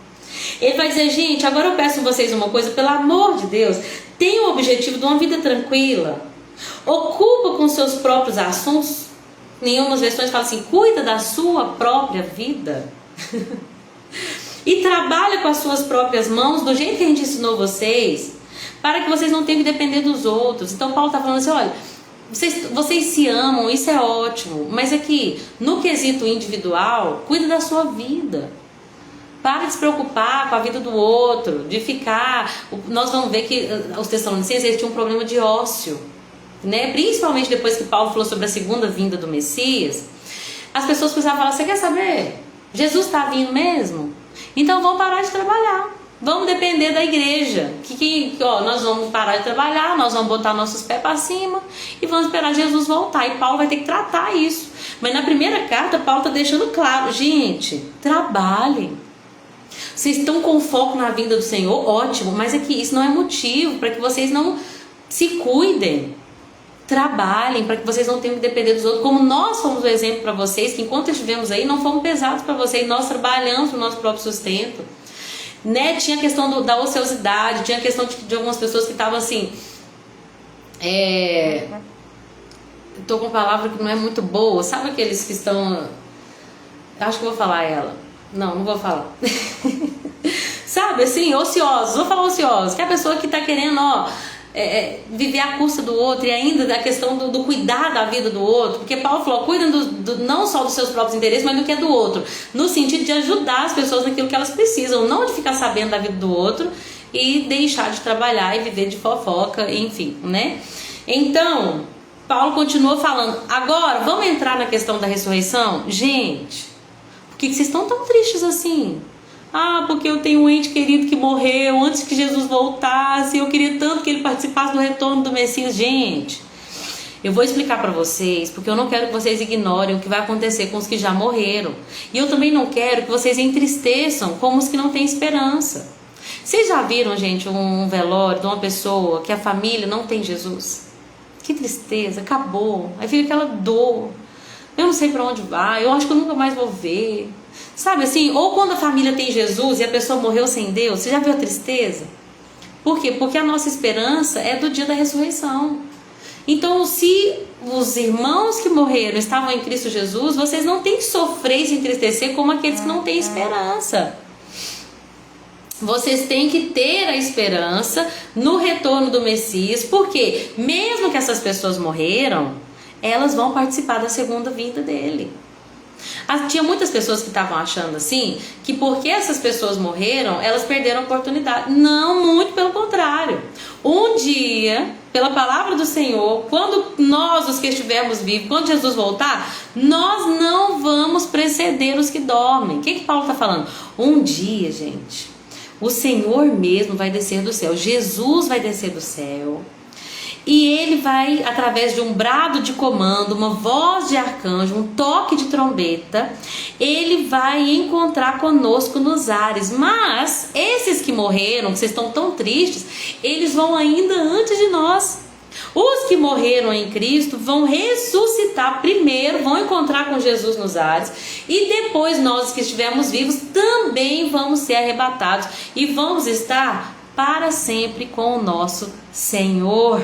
Ele vai dizer, gente, agora eu peço a vocês uma coisa, pelo amor de Deus, tenham o objetivo de uma vida tranquila, ocupa com seus próprios assuntos. Em umas versões fala assim, cuida da sua própria vida e trabalha com as suas próprias mãos do jeito que a gente ensinou vocês, para que vocês não tenham que depender dos outros. Então Paulo está falando assim, olha, vocês se amam, isso é ótimo, mas aqui, no quesito individual, cuida da sua vida. Para de se preocupar com a vida do outro, de ficar... Nós vamos ver que os tessalonicenses eles tinham um problema de ócio, né? Principalmente depois que Paulo falou sobre a segunda vinda do Messias. As pessoas precisavam falar, você quer saber? Jesus está vindo mesmo? Então vamos parar de trabalhar. Vamos depender da igreja. Nós vamos parar de trabalhar, nós vamos botar nossos pés para cima e vamos esperar Jesus voltar. E Paulo vai ter que tratar isso. Mas na primeira carta, Paulo está deixando claro, gente, trabalhem. Vocês estão com foco na vinda do Senhor, ótimo, mas é que isso não é motivo para que vocês não se cuidem. Trabalhem para que vocês não tenham que depender dos outros, como nós fomos o exemplo para vocês, que enquanto estivemos aí não fomos pesados para vocês, nós trabalhamos no nosso próprio sustento, né? Tinha a questão da ociosidade, tinha a questão de algumas pessoas que estavam assim, estou com uma palavra que não é muito boa, sabe aqueles que estão, acho que eu vou falar ela. Não vou falar. Sabe assim, ociosos, vou falar ociosos, que é a pessoa que está querendo viver à custa do outro, e ainda da questão do cuidar da vida do outro, porque Paulo falou, cuidem não só dos seus próprios interesses, mas do que é do outro, no sentido de ajudar as pessoas naquilo que elas precisam, não de ficar sabendo da vida do outro e deixar de trabalhar e viver de fofoca, enfim, né? Então, Paulo continua falando, agora vamos entrar na questão da ressurreição? Gente, por que vocês estão tão tristes assim? Ah, porque eu tenho um ente querido que morreu antes que Jesus voltasse, eu queria tanto que ele participasse do retorno do Messias. Gente, eu vou explicar para vocês, porque eu não quero que vocês ignorem o que vai acontecer com os que já morreram. E eu também não quero que vocês entristeçam como os que não têm esperança. Vocês já viram, gente, um velório de uma pessoa que a família não tem Jesus? Que tristeza, acabou. Aí fica aquela dor. Eu não sei para onde vai, eu acho que eu nunca mais vou ver. Sabe assim, ou quando a família tem Jesus e a pessoa morreu sem Deus, você já viu a tristeza? Por quê? Porque a nossa esperança é do dia da ressurreição. Então, se os irmãos que morreram estavam em Cristo Jesus, vocês não têm que sofrer e se entristecer como aqueles que não têm esperança. Vocês têm que ter a esperança no retorno do Messias, porque mesmo que essas pessoas morreram, elas vão participar da segunda vinda dele. Tinha muitas pessoas que estavam achando assim, que porque essas pessoas morreram, elas perderam a oportunidade. Não, muito pelo contrário. Um dia, pela palavra do Senhor, quando nós, os que estivermos vivos, quando Jesus voltar, nós não vamos preceder os que dormem. O que Paulo está falando? Um dia, gente, o Senhor mesmo vai descer do céu. Jesus vai descer do céu. E ele vai, através de um brado de comando, uma voz de arcanjo, um toque de trombeta, ele vai encontrar conosco nos ares. Mas esses que morreram, que vocês estão tão tristes, eles vão ainda antes de nós. Os que morreram em Cristo vão ressuscitar primeiro, vão encontrar com Jesus nos ares, e depois nós que estivermos vivos também vamos ser arrebatados e vamos estar para sempre com o nosso Senhor.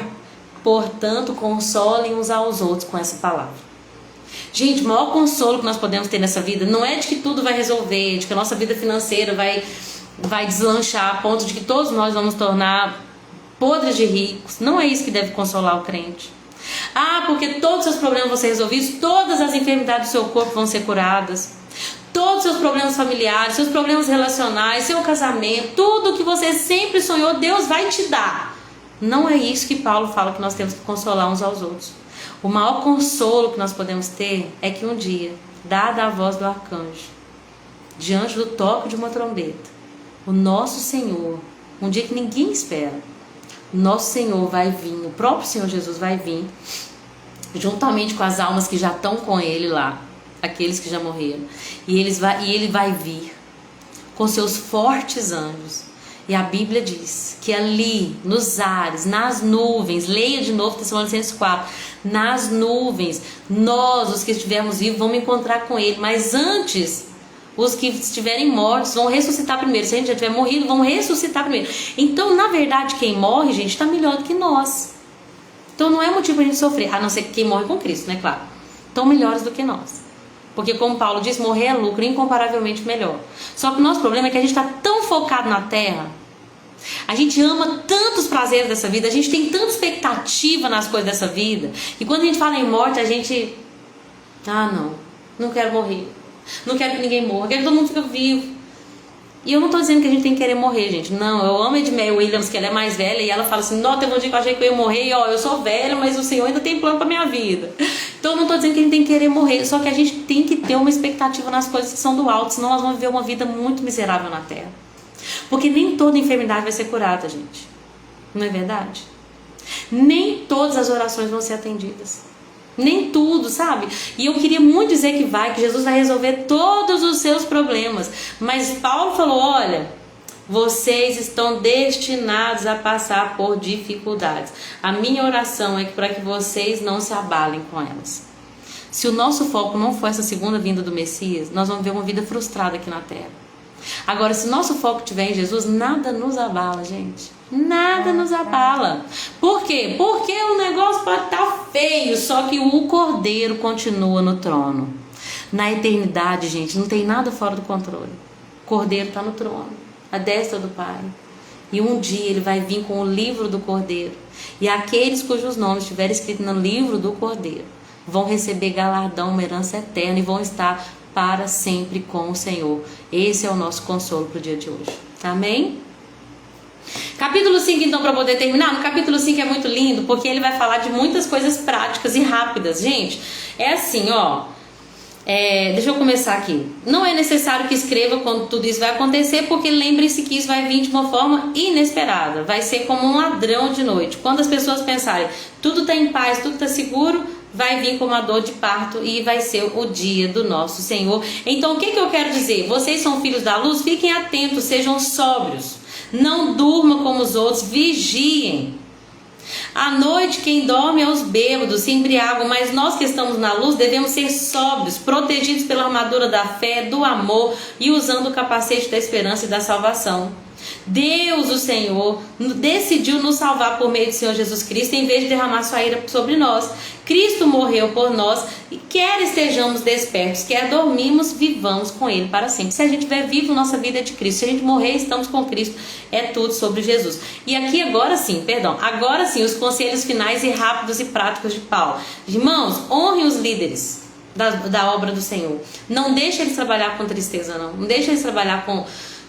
Portanto, consolem uns aos outros com essa palavra. Gente, o maior consolo que nós podemos ter nessa vida não é de que tudo vai resolver, de que a nossa vida financeira vai deslanchar a ponto de que todos nós vamos tornar podres de ricos. Não é isso que deve consolar o crente. Porque todos os seus problemas vão ser resolvidos, todas as enfermidades do seu corpo vão ser curadas, todos os seus problemas familiares, seus problemas relacionais, seu casamento, tudo que você sempre sonhou, Deus vai te dar. Não é isso que Paulo fala que nós temos que consolar uns aos outros. O maior consolo que nós podemos ter é que um dia, dada a voz do arcanjo, diante do toque de uma trombeta, o nosso Senhor, um dia que ninguém espera, o nosso Senhor vai vir, o próprio Senhor Jesus vai vir, juntamente com as almas que já estão com Ele lá, aqueles que já morreram, e Ele vai vir com seus fortes anjos. E a Bíblia diz que ali, nos ares, nas nuvens, leia de novo Tessalonicenses 4, nas nuvens, nós, os que estivermos vivos, vamos encontrar com Ele. Mas antes, os que estiverem mortos vão ressuscitar primeiro. Se a gente já tiver morrido, vão ressuscitar primeiro. Então, na verdade, quem morre, gente, está melhor do que nós. Então não é motivo para a gente sofrer, a não ser que quem morre com Cristo, né? Claro. Estão melhores do que nós. Porque, como Paulo diz, morrer é lucro, incomparavelmente melhor. Só que o nosso problema é que a gente está tão focado na terra, a gente ama tantos prazeres dessa vida, a gente tem tanta expectativa nas coisas dessa vida, que quando a gente fala em morte, a gente... não quero morrer. Não quero que ninguém morra, quero que todo mundo fique vivo. E eu não tô dizendo que a gente tem que querer morrer, gente. Não, eu amo a Edmé Williams, que ela é mais velha, e ela fala assim, teve um dia que eu achei que eu ia morrer, e eu sou velha, mas o Senhor ainda tem plano pra minha vida. Então eu não tô dizendo que a gente tem que querer morrer, só que a gente tem que ter uma expectativa nas coisas que são do alto, senão nós vamos viver uma vida muito miserável na terra. Porque nem toda enfermidade vai ser curada, gente. Não é verdade? Nem todas as orações vão ser atendidas. Nem tudo, sabe? E eu queria muito dizer que Jesus vai resolver todos os seus problemas. Mas Paulo falou, olha, vocês estão destinados a passar por dificuldades. A minha oração é para que vocês não se abalem com elas. Se o nosso foco não for essa segunda vinda do Messias, nós vamos ver uma vida frustrada aqui na terra. Agora, se o nosso foco estiver em Jesus, nada nos abala, gente. Nada nos abala. Por quê? Porque o negócio pode estar feio, só que o Cordeiro continua no trono. Na eternidade, gente, não tem nada fora do controle. O Cordeiro está no trono, à destra do Pai. E um dia ele vai vir com o livro do Cordeiro. E aqueles cujos nomes estiverem escritos no livro do Cordeiro vão receber galardão, uma herança eterna, e vão estar para sempre com o Senhor. Esse é o nosso consolo para o dia de hoje. Amém? Capítulo 5, então, para poder terminar. No capítulo 5 é muito lindo, porque ele vai falar de muitas coisas práticas e rápidas. Gente, é assim, deixa eu começar aqui. Não é necessário que escreva quando tudo isso vai acontecer, porque lembre-se que isso vai vir de uma forma inesperada. Vai ser como um ladrão de noite. Quando as pessoas pensarem, tudo está em paz, tudo está seguro, vai vir como a dor de parto e vai ser o dia do nosso Senhor. Então, o que eu quero dizer? Vocês são filhos da luz, fiquem atentos, sejam sóbrios. Não durmam como os outros, vigiem. À noite quem dorme é os bêbados, se embriagam, mas nós que estamos na luz devemos ser sóbrios, protegidos pela armadura da fé, do amor e usando o capacete da esperança e da salvação. Deus, o Senhor, decidiu nos salvar por meio do Senhor Jesus Cristo, em vez de derramar sua ira sobre nós. Cristo morreu por nós, e quer estejamos despertos, quer dormimos, vivamos com Ele para sempre. Se a gente estiver vivo, nossa vida é de Cristo. Se a gente morrer, estamos com Cristo. É tudo sobre Jesus. E aqui agora sim, os conselhos finais e rápidos e práticos de Paulo. Irmãos, honrem os líderes da obra do Senhor. Não deixe eles trabalhar com tristeza, não. Não deixe eles trabalhar com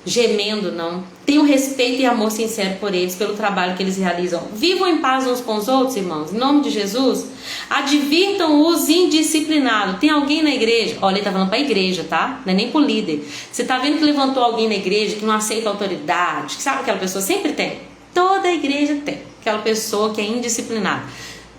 gemendo, não. Tenham respeito e amor sincero por eles, pelo trabalho que eles realizam. Vivam em paz uns com os outros, irmãos, em nome de Jesus. Advirtam os indisciplinados. Tem alguém na igreja? Olha, ele tá falando pra igreja, tá? Não é nem pro líder. Você tá vendo que levantou alguém na igreja que não aceita autoridade, que sabe aquela pessoa? Sempre tem. Toda a igreja tem aquela pessoa que é indisciplinada.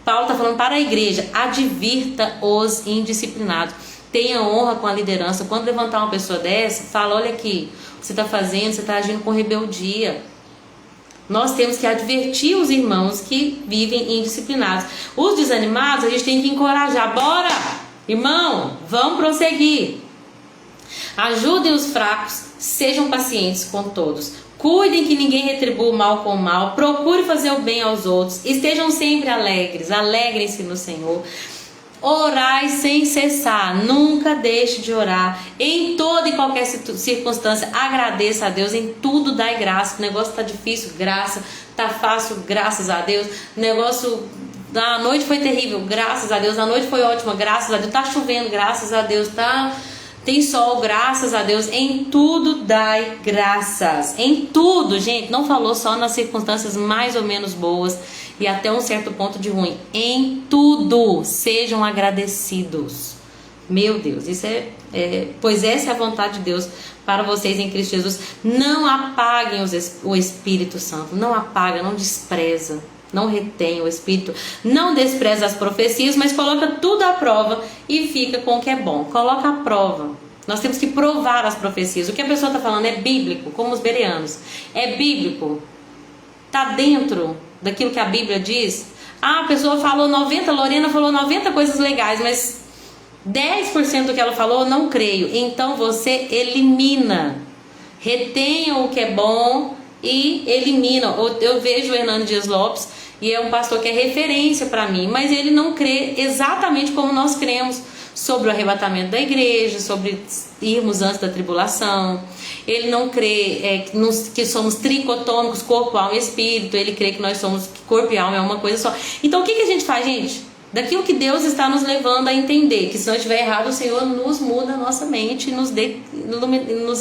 Paulo tá falando para a igreja, advirta os indisciplinados. Tenha honra com a liderança. Quando levantar uma pessoa dessa, fala, olha aqui, você está fazendo, você está agindo com rebeldia. Nós temos que advertir os irmãos que vivem indisciplinados. Os desanimados, a gente tem que encorajar. Bora, irmão, vamos prosseguir. Ajudem os fracos, sejam pacientes com todos. Cuidem que ninguém retribua o mal com o mal. Procure fazer o bem aos outros. Estejam sempre alegres. Alegrem-se no Senhor. Orai sem cessar. Nunca deixe de orar. Em toda e qualquer circunstância, agradeça a Deus. Em tudo dai graça. O negócio está difícil, graça. Está fácil, graças a Deus. O negócio... A noite foi terrível, graças a Deus. A noite foi ótima, graças a Deus. Tá chovendo, graças a Deus. Tem sol, graças a Deus. Em tudo dai graças. Em tudo, gente. Não falou só nas circunstâncias mais ou menos boas e até um certo ponto de ruim. Em tudo sejam agradecidos. Meu Deus, isso pois essa é a vontade de Deus para vocês em Cristo Jesus. Não apaguem o Espírito Santo. Não apaga, não despreza. Não retém o Espírito, não despreza as profecias, mas coloca tudo à prova e fica com o que é bom. Coloca à prova. Nós temos que provar as profecias. O que a pessoa está falando é bíblico, como os bereanos. É bíblico. Está dentro daquilo que a Bíblia diz. A pessoa falou 90, Lorena falou 90 coisas legais, mas 10% do que ela falou não creio. Então você elimina. Retenha o que é bom e elimina. Eu vejo o Hernando Dias Lopes, e é um pastor que é referência para mim, mas ele não crê exatamente como nós cremos sobre o arrebatamento da igreja, sobre irmos antes da tribulação. Ele não crê que somos tricotômicos, corpo, alma e espírito. Ele crê que nós somos corpo e alma é uma coisa só. Então o que a gente faz, gente? Daquilo que Deus está nos levando a entender, que se não estiver errado, o Senhor nos muda a nossa mente e nos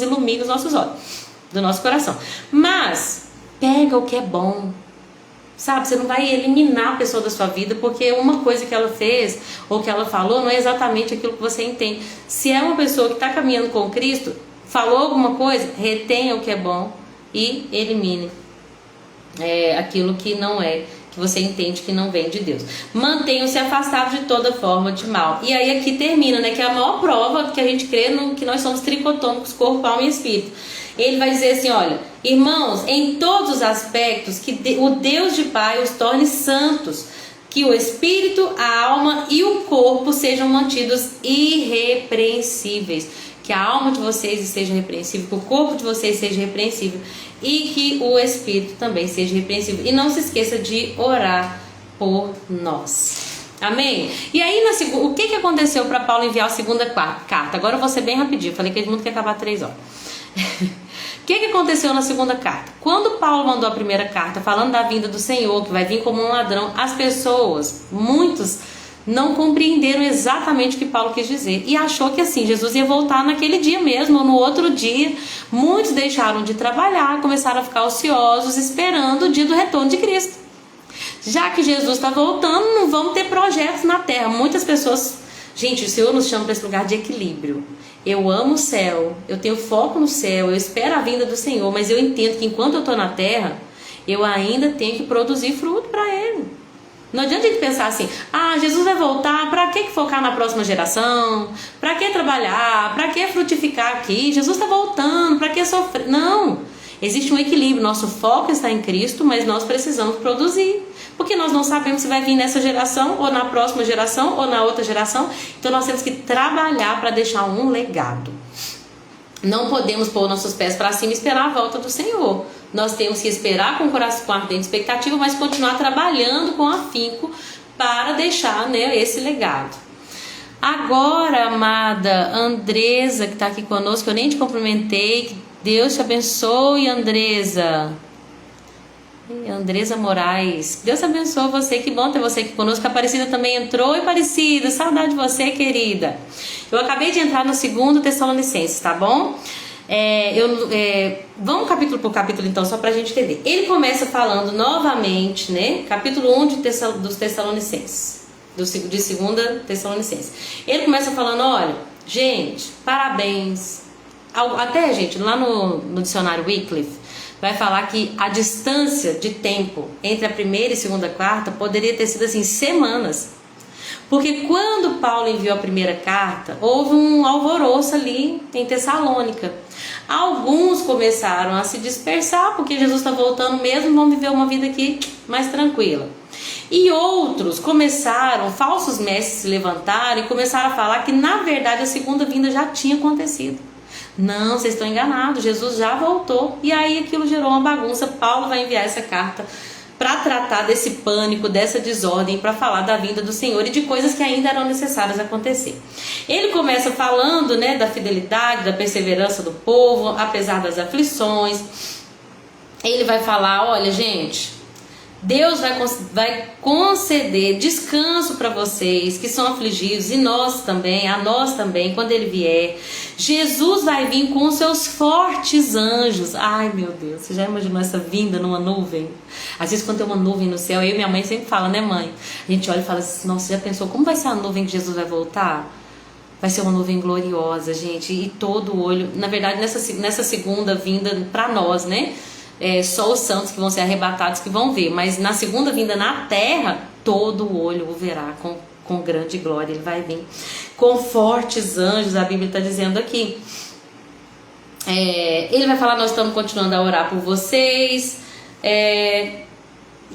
ilumina os nossos olhos, do nosso coração. Mas pega o que é bom, sabe? Você não vai eliminar a pessoa da sua vida porque uma coisa que ela fez ou que ela falou não é exatamente aquilo que você entende. Se é uma pessoa que está caminhando com Cristo, falou alguma coisa, retenha o que é bom e elimine aquilo que não é, que você entende que não vem de Deus. Mantenham-se afastados de toda forma de mal. E aí aqui termina, né, que é a maior prova que a gente crê que nós somos tricotômicos, corpo, alma e espírito. Ele vai dizer assim, olha, irmãos, em todos os aspectos, que o Deus de Pai os torne santos, que o espírito, a alma e o corpo sejam mantidos irrepreensíveis, que a alma de vocês esteja irrepreensível, que o corpo de vocês seja irrepreensível e que o espírito também seja irrepreensível. E não se esqueça de orar por nós. Amém? E aí, o que aconteceu para Paulo enviar a segunda carta? Agora eu vou ser bem rapidinho, falei que todo mundo quer acabar 3 horas. O que aconteceu na segunda carta? Quando Paulo mandou a primeira carta falando da vinda do Senhor, que vai vir como um ladrão, as pessoas, muitos, não compreenderam exatamente o que Paulo quis dizer e achou que assim, Jesus ia voltar naquele dia mesmo ou no outro dia. Muitos deixaram de trabalhar, começaram a ficar ociosos esperando o dia do retorno de Cristo. Já que Jesus está voltando, não vamos ter projetos na terra. Muitas pessoas... Gente, o Senhor nos chama para esse lugar de equilíbrio. Eu amo o céu, eu tenho foco no céu, eu espero a vinda do Senhor, mas eu entendo que enquanto eu estou na terra, eu ainda tenho que produzir fruto para Ele. Não adianta a gente pensar assim, Jesus vai voltar, para que focar na próxima geração? Para que trabalhar? Para que frutificar aqui? Jesus está voltando, para que sofrer? Não, existe um equilíbrio, nosso foco está em Cristo, mas nós precisamos produzir. Porque nós não sabemos se vai vir nessa geração, ou na próxima geração, ou na outra geração. Então nós temos que trabalhar para deixar um legado. Não podemos pôr nossos pés para cima e esperar a volta do Senhor. Nós temos que esperar com o coração, com ardente expectativa, mas continuar trabalhando com afinco para deixar, né, esse legado. Agora, amada Andresa, que está aqui conosco, eu nem te cumprimentei. Que Deus te abençoe, Andresa. Andresa Moraes, Deus abençoe você, que bom ter você aqui conosco. A Aparecida também entrou. E Aparecida, saudade de você, querida. Eu acabei de entrar no 2 Tessalonicenses, tá bom? Vamos capítulo por capítulo então, só pra gente entender. Ele começa falando novamente, né? Capítulo 1 dos Tessalonicenses, de 2 Tessalonicenses. Ele começa falando, olha, gente, parabéns. Até, gente, lá no dicionário Wycliffe vai falar que a distância de tempo entre a primeira e segunda carta poderia ter sido assim, semanas. Porque quando Paulo enviou a primeira carta, houve um alvoroço ali em Tessalônica. Alguns começaram a se dispersar, porque Jesus está voltando mesmo, vamos viver uma vida aqui mais tranquila. E outros falsos mestres se levantaram e começaram a falar que na verdade a segunda vinda já tinha acontecido. Não, vocês estão enganados, Jesus já voltou. E aí aquilo gerou uma bagunça. Paulo vai enviar essa carta para tratar desse pânico, dessa desordem, para falar da vinda do Senhor e de coisas que ainda eram necessárias acontecer. Ele começa falando, né, da fidelidade, da perseverança do povo, apesar das aflições. Ele vai falar, olha gente, Deus vai conceder descanso para vocês que são afligidos, e nós também, a nós também, quando Ele vier. Jesus vai vir com os seus fortes anjos. Ai meu Deus, você já imaginou essa vinda numa nuvem? Às vezes quando tem uma nuvem no céu, eu e minha mãe sempre fala, né mãe? A gente olha e fala assim, nossa, já pensou como vai ser a nuvem que Jesus vai voltar? Vai ser uma nuvem gloriosa, gente, e todo olho, na verdade nessa segunda vinda para nós, né? Só os santos que vão ser arrebatados que vão ver, mas na segunda vinda na terra, todo o olho o verá com grande glória. Ele vai vir com fortes anjos, a Bíblia está dizendo aqui. Ele vai falar, nós estamos continuando a orar por vocês.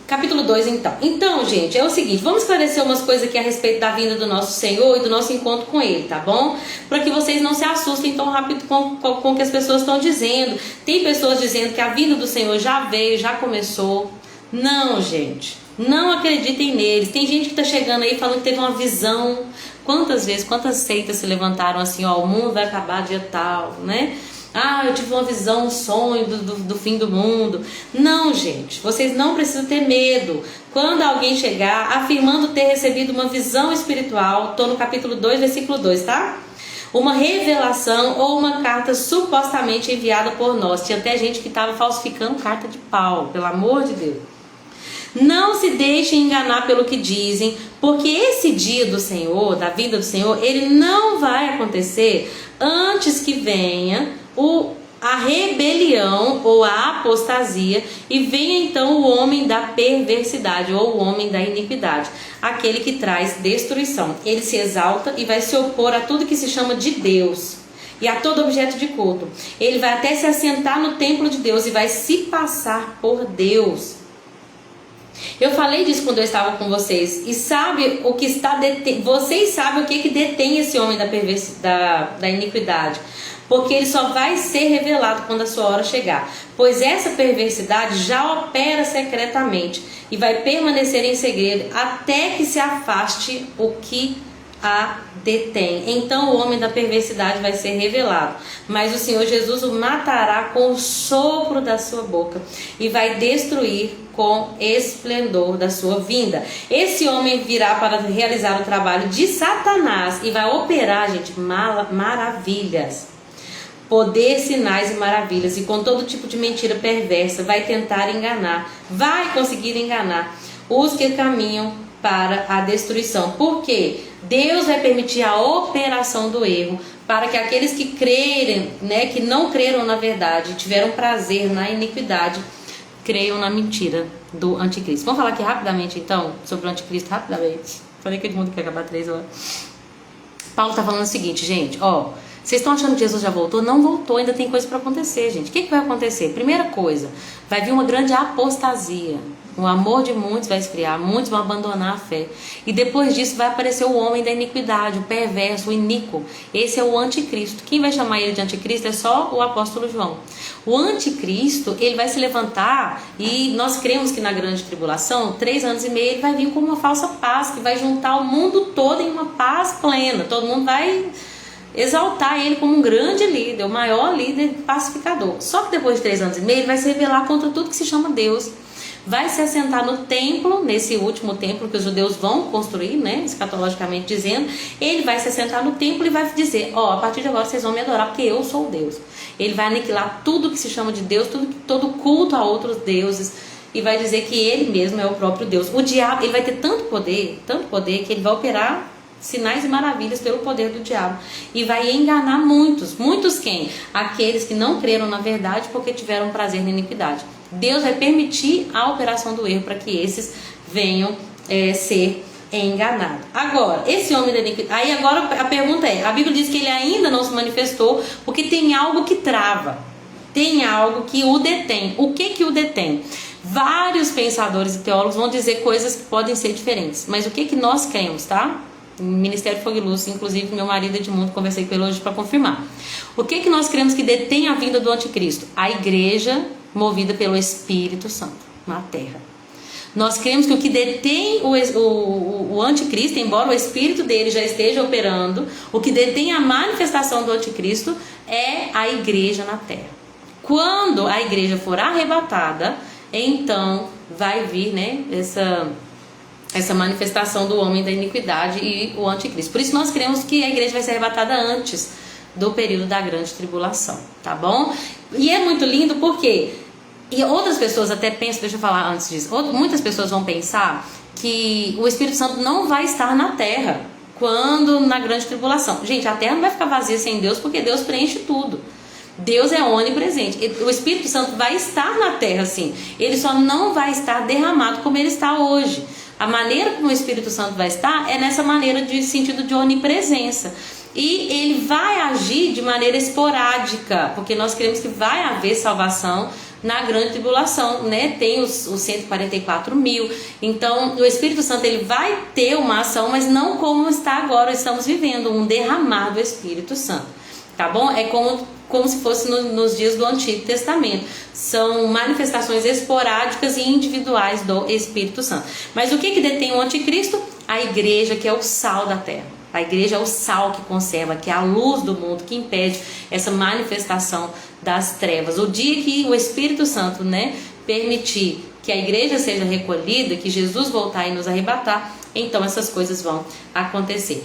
Capítulo 2 então. Então, gente, é o seguinte, vamos esclarecer umas coisas aqui a respeito da vinda do nosso Senhor e do nosso encontro com Ele, tá bom? Para que vocês não se assustem tão rápido com o que as pessoas estão dizendo. Tem pessoas dizendo que a vinda do Senhor já veio, já começou. Não, gente, não acreditem neles. Tem gente que tá chegando aí falando que teve uma visão. Quantas vezes, quantas seitas se levantaram assim, ó, o mundo vai acabar dia tal, né? Ah, eu tive uma visão, um sonho do fim do mundo. Não, gente, vocês não precisam ter medo. Quando alguém chegar afirmando ter recebido uma visão espiritual, estou no capítulo 2, versículo 2, tá? Uma revelação ou uma carta supostamente enviada por nós. Tinha até gente que estava falsificando carta de Paulo, pelo amor de Deus. Não se deixem enganar pelo que dizem, porque esse dia do Senhor, da vinda do Senhor, ele não vai acontecer antes que venha a rebelião ou a apostasia e venha então o homem da perversidade ou o homem da iniquidade, aquele que traz destruição. Ele se exalta e vai se opor a tudo que se chama de Deus e a todo objeto de culto. Ele vai até se assentar no templo de Deus e vai se passar por Deus. Eu falei disso quando eu estava com vocês. E sabe o que está vocês sabem o que detém esse homem da iniquidade? Porque ele só vai ser revelado quando a sua hora chegar. Pois essa perversidade já opera secretamente e vai permanecer em segredo até que se afaste o que a detém. Então o homem da perversidade vai ser revelado, mas o Senhor Jesus o matará com o sopro da sua boca e vai destruir com esplendor da sua vinda. Esse homem virá para realizar o trabalho de Satanás e vai operar, gente, maravilhas, poder, sinais e maravilhas, e com todo tipo de mentira perversa vai tentar enganar, vai conseguir enganar os que caminham para a destruição. Por quê? Deus vai permitir a operação do erro para que aqueles que crerem, né, que não creram na verdade, tiveram prazer na iniquidade, creiam na mentira do anticristo. Vamos falar aqui rapidamente então sobre o anticristo, rapidamente. Falei que todo mundo quer acabar 3 horas. Paulo está falando o seguinte, gente, ó, vocês estão achando que Jesus já voltou? Não voltou, ainda tem coisa para acontecer, gente. O que vai acontecer? Primeira coisa, vai vir uma grande apostasia. O amor de muitos vai esfriar, muitos vão abandonar a fé. E depois disso vai aparecer o homem da iniquidade, o perverso, o iníquo. Esse é o anticristo. Quem vai chamar ele de anticristo é só o apóstolo João. O anticristo, ele vai se levantar e nós cremos que na grande tribulação, 3 anos e meio, ele vai vir com uma falsa paz, que vai juntar o mundo todo em uma paz plena. Todo mundo vai exaltar ele como um grande líder, o maior líder pacificador. Só que depois de 3 anos e meio, ele vai se rebelar contra tudo que se chama Deus. Vai se assentar no templo, nesse último templo que os judeus vão construir, né, escatologicamente dizendo. Ele vai se assentar no templo e vai dizer, ó, a partir de agora vocês vão me adorar porque eu sou Deus. Ele vai aniquilar tudo que se chama de Deus, todo culto a outros deuses, e vai dizer que ele mesmo é o próprio Deus. O diabo, ele vai ter tanto poder que ele vai operar sinais e maravilhas pelo poder do diabo e vai enganar muitos. Muitos quem? Aqueles que não creram na verdade porque tiveram prazer na iniquidade. Deus vai permitir a operação do erro para que esses venham ser enganados. Agora, esse homem da iniquidade, aí agora a pergunta é, a Bíblia diz que ele ainda não se manifestou porque tem algo que trava, tem algo que o detém. O que o detém? Vários pensadores e teólogos vão dizer coisas que podem ser diferentes, mas o que nós cremos, tá? Ministério Fogo e Luz, inclusive meu marido Edmundo, conversei com ele hoje para confirmar. O que nós cremos que detém a vinda do anticristo? A igreja movida pelo Espírito Santo na terra. Nós cremos que o que detém o anticristo, embora o espírito dele já esteja operando, o que detém a manifestação do anticristo é a igreja na terra. Quando a igreja for arrebatada, então vai vir, né, essa manifestação do homem da iniquidade e o anticristo. Por isso nós cremos que a igreja vai ser arrebatada antes do período da grande tribulação, tá bom? E é muito lindo porque... E outras pessoas até pensam, deixa eu falar antes disso, muitas pessoas vão pensar que o Espírito Santo não vai estar na terra quando na grande tribulação. Gente, a terra não vai ficar vazia sem Deus, porque Deus preenche tudo. Deus é onipresente. O Espírito Santo vai estar na terra, sim. Ele só não vai estar derramado como ele está hoje. A maneira como o Espírito Santo vai estar é nessa maneira de sentido de onipresença. E ele vai agir de maneira esporádica, porque nós queremos que vai haver salvação na grande tribulação, né? Tem os 144 mil. Então o Espírito Santo ele vai ter uma ação, mas não como está agora. Estamos vivendo um derramado Espírito Santo, tá bom? É como se fosse nos dias do Antigo Testamento. São manifestações esporádicas e individuais do Espírito Santo. Mas o que detém o anticristo? A igreja, que é o sal da terra. A igreja é o sal que conserva, que é a luz do mundo, que impede essa manifestação das trevas. O dia que o Espírito Santo, né, permitir que a igreja seja recolhida, que Jesus voltar e nos arrebatar, então essas coisas vão acontecer.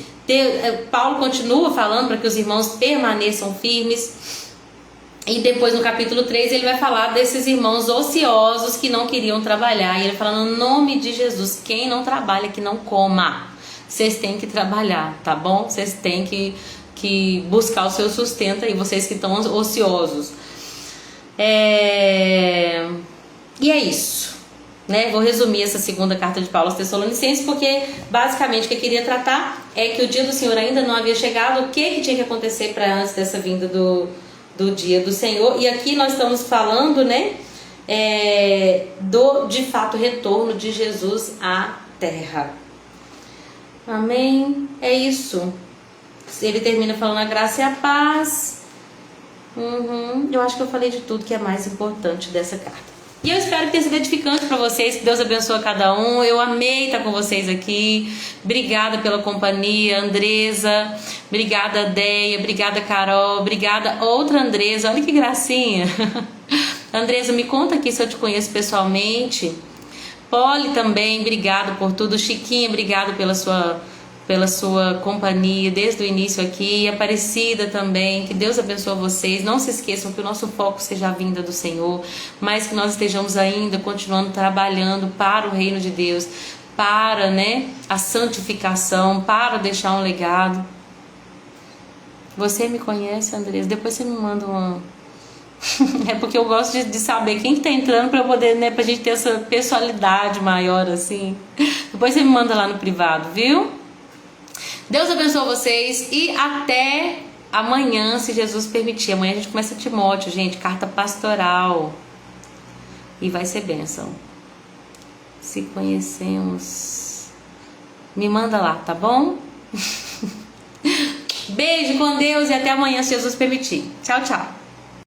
Paulo continua falando para que os irmãos permaneçam firmes. E depois no capítulo 3 ele vai falar desses irmãos ociosos que não queriam trabalhar. E ele fala no nome de Jesus, quem não trabalha que não coma. Vocês têm que trabalhar, tá bom? Vocês têm que buscar o seu sustento aí, vocês que estão ociosos. E é isso, né? Vou resumir essa segunda carta de Paulo aos Tessalonicenses, porque basicamente o que eu queria tratar é que o dia do Senhor ainda não havia chegado. O que tinha que acontecer para antes dessa vinda do dia do Senhor? E aqui nós estamos falando, né, do de fato retorno de Jesus à terra. Amém? É isso. Ele termina falando a graça e a paz. Eu acho que eu falei de tudo que é mais importante dessa carta. E eu espero que tenha sido edificante para vocês. Que Deus abençoe a cada um. Eu amei estar com vocês aqui. Obrigada pela companhia, Andresa. Obrigada, Deia. Obrigada, Carol. Obrigada, outra Andresa. Olha que gracinha. Andresa, me conta aqui se eu te conheço pessoalmente. Poli também, obrigado por tudo. Chiquinha, obrigado pela sua companhia desde o início aqui. E Aparecida também, que Deus abençoe vocês. Não se esqueçam que o nosso foco seja a vinda do Senhor, mas que nós estejamos ainda continuando trabalhando para o reino de Deus, para, né, a santificação, para deixar um legado. Você me conhece, Andresa? Depois você me manda uma... É porque eu gosto de saber quem que tá entrando pra eu poder, né, pra gente ter essa pessoalidade maior assim. Depois você me manda lá no privado, viu? Deus abençoe vocês e até amanhã, se Jesus permitir. Amanhã a gente começa Timóteo, gente, carta pastoral. E vai ser bênção. Se conhecemos, me manda lá, tá bom? Beijo com Deus e até amanhã, se Jesus permitir. Tchau, tchau.